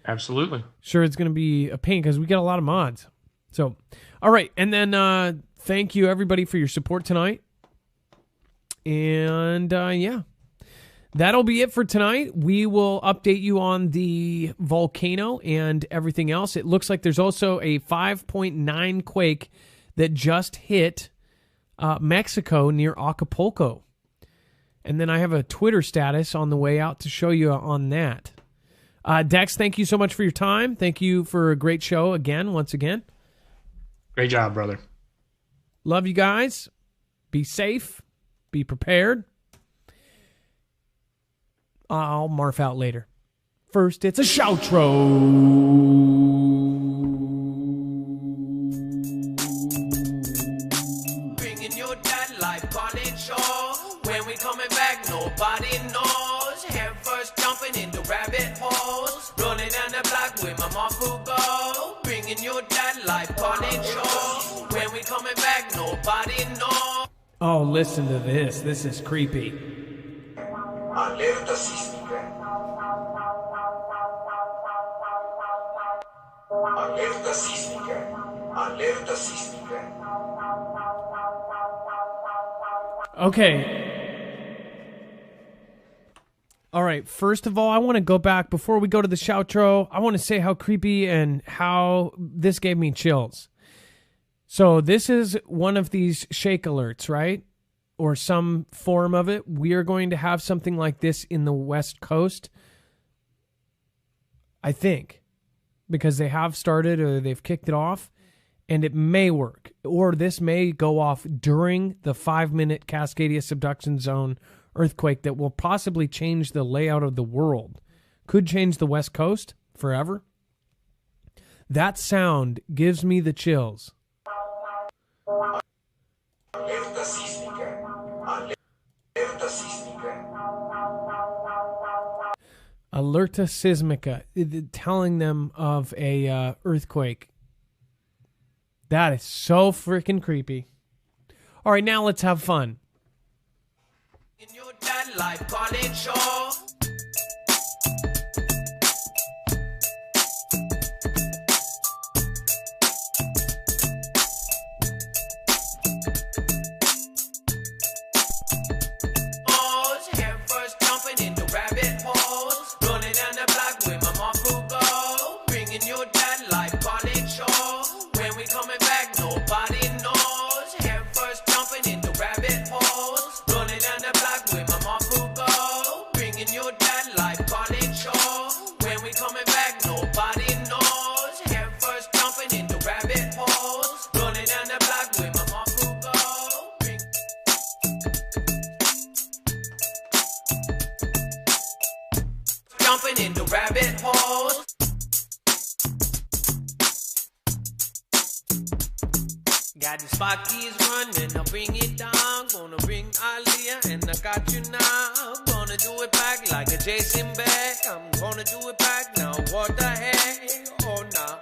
Absolutely. Sure, it's going to be a pain because we got a lot of mods. So, all right. And then thank you, everybody, for your support tonight. And, yeah. That'll be it for tonight. We will update you on the volcano and everything else. It looks like there's also a 5.9 quake that just hit Mexico near Acapulco. And then I have a Twitter status on the way out to show you on that. Dex, thank you so much for your time. Thank you for a great show once again. Great job, brother. Love you guys. Be safe. Be prepared. I'll morph out later. First, it's a shoutro. Bringing your dad life on its show. When we coming back, nobody knows. Head first jumping into rabbit holes. Running down the block with my mom Fugo. Bringing your dad life on its show. When we coming back, nobody knows. Oh, listen to this. This is creepy. Alerta sísmica. Alerta sísmica. Alerta sísmica. Okay. All right. First of all, I want to go back before we go to the shoutro. I want to say how creepy and how this gave me chills. So this is one of these shake alerts, right? Or some form of it. We are going to have something like this in the West Coast, I think, because they have started or they've kicked it off, and it may work. Or this may go off during the 5-minute Cascadia subduction zone earthquake that will possibly change the layout of the world. Could change the West Coast forever. That sound gives me the chills. Alerta sísmica. Alerta sísmica. Alerta sísmica, telling them of a earthquake. That is so freaking creepy. All right, now let's have fun. In your dad life college show. Into rabbit holes. Got the Sparkies running, I'll bring it down. Gonna bring Aaliyah and I got you now. Gonna do it back like a Jason Beck. I'm gonna do it back now. What the heck? Oh no.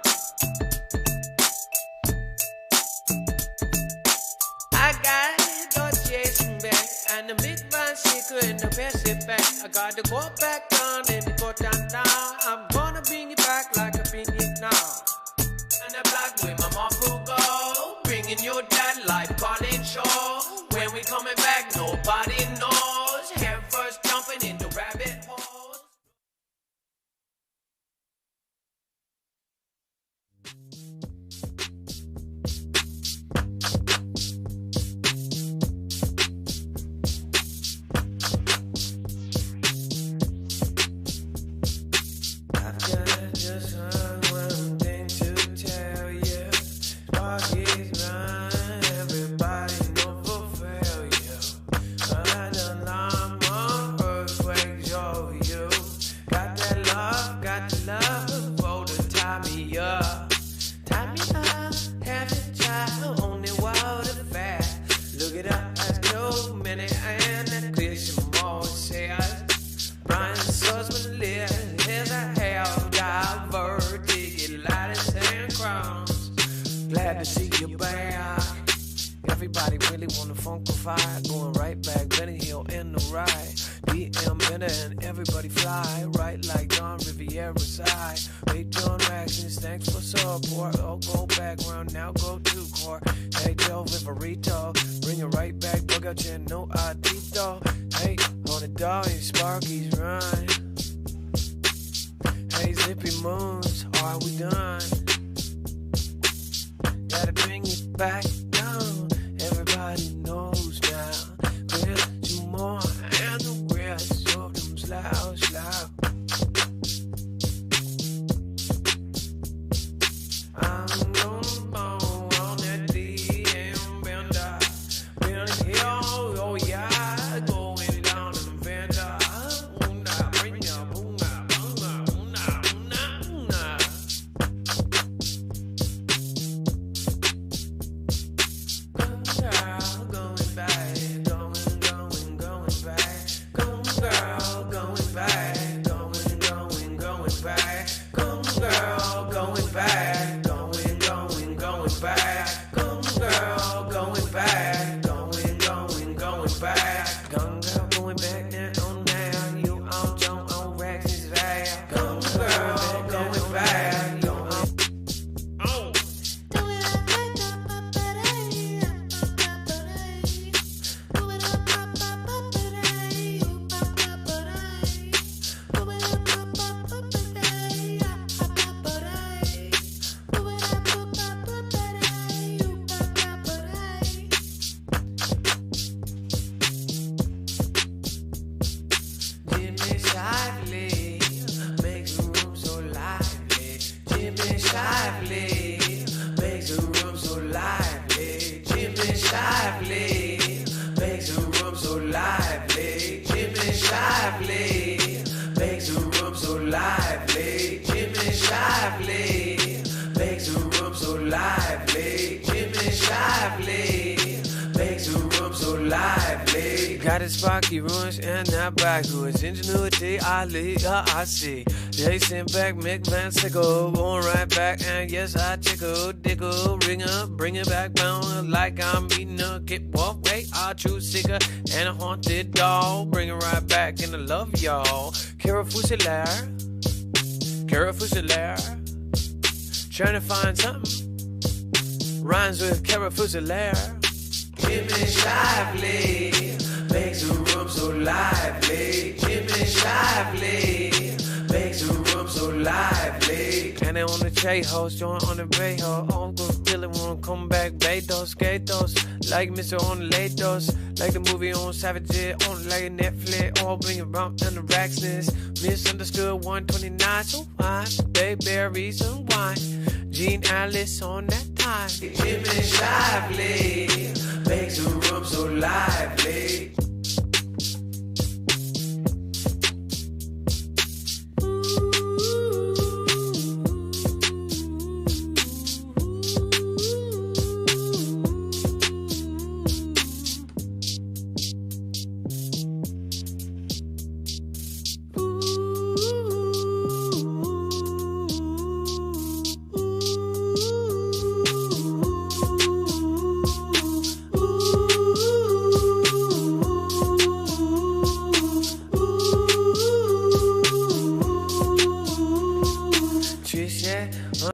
I got the Jason Beck and the Midland Shaker and the Pacific. I gotta go back down and go down. I'm gonna bring it back like I bring it now. And the black with my mom who go. Bringing your dad life college show. When we coming back, nobody knows. Head first jumping into rabbit holes. Everybody know for failure. I done everybody really wanna funkify. Going right back, Benny Hill in the ride. DM Benner and everybody fly. Right like Don Riviera's eye. Big John Raxons, thanks for support. Oh, go background, now go to core. Hey, Joe Vivarito, bring it right back. Bug out your no Adito. Hey, on the dog and Sparky's run. Hey, Zippy Moons, are we done? Gotta bring it back down. Everybody knows now. There's two more and the rest of them slow. I'm gonna bone on that DM bender. Been here, oh yeah, going down in the vendor. Bring ya, boona. Going back. Got his Sparky ruins and that backwoods ingenuity, I see. They sent back Mick Van Sickle, going right back, and yes, I tickle, ring up, bring it back down like I'm eating a kid. Walk, wait, I choose sicker and a haunted doll. Bring it right back and I love y'all. Cara Fusilier, trying to find something rhymes with Cara Fusilier. Jimmy Shively makes the room so lively. Jimmy Shively makes the room so lively. And they on the J-Host, join on the Bay-Ho. Oh, really wanna come back, Betos, Gatos. Like Mr. on the Latos. Like the movie on Savage, on like Netflix. All bring it bump and the Raxness. Misunderstood 129, so wine. Bayberries and wine. Gene Alice on that time. Jimmy Shively makes the room so lively.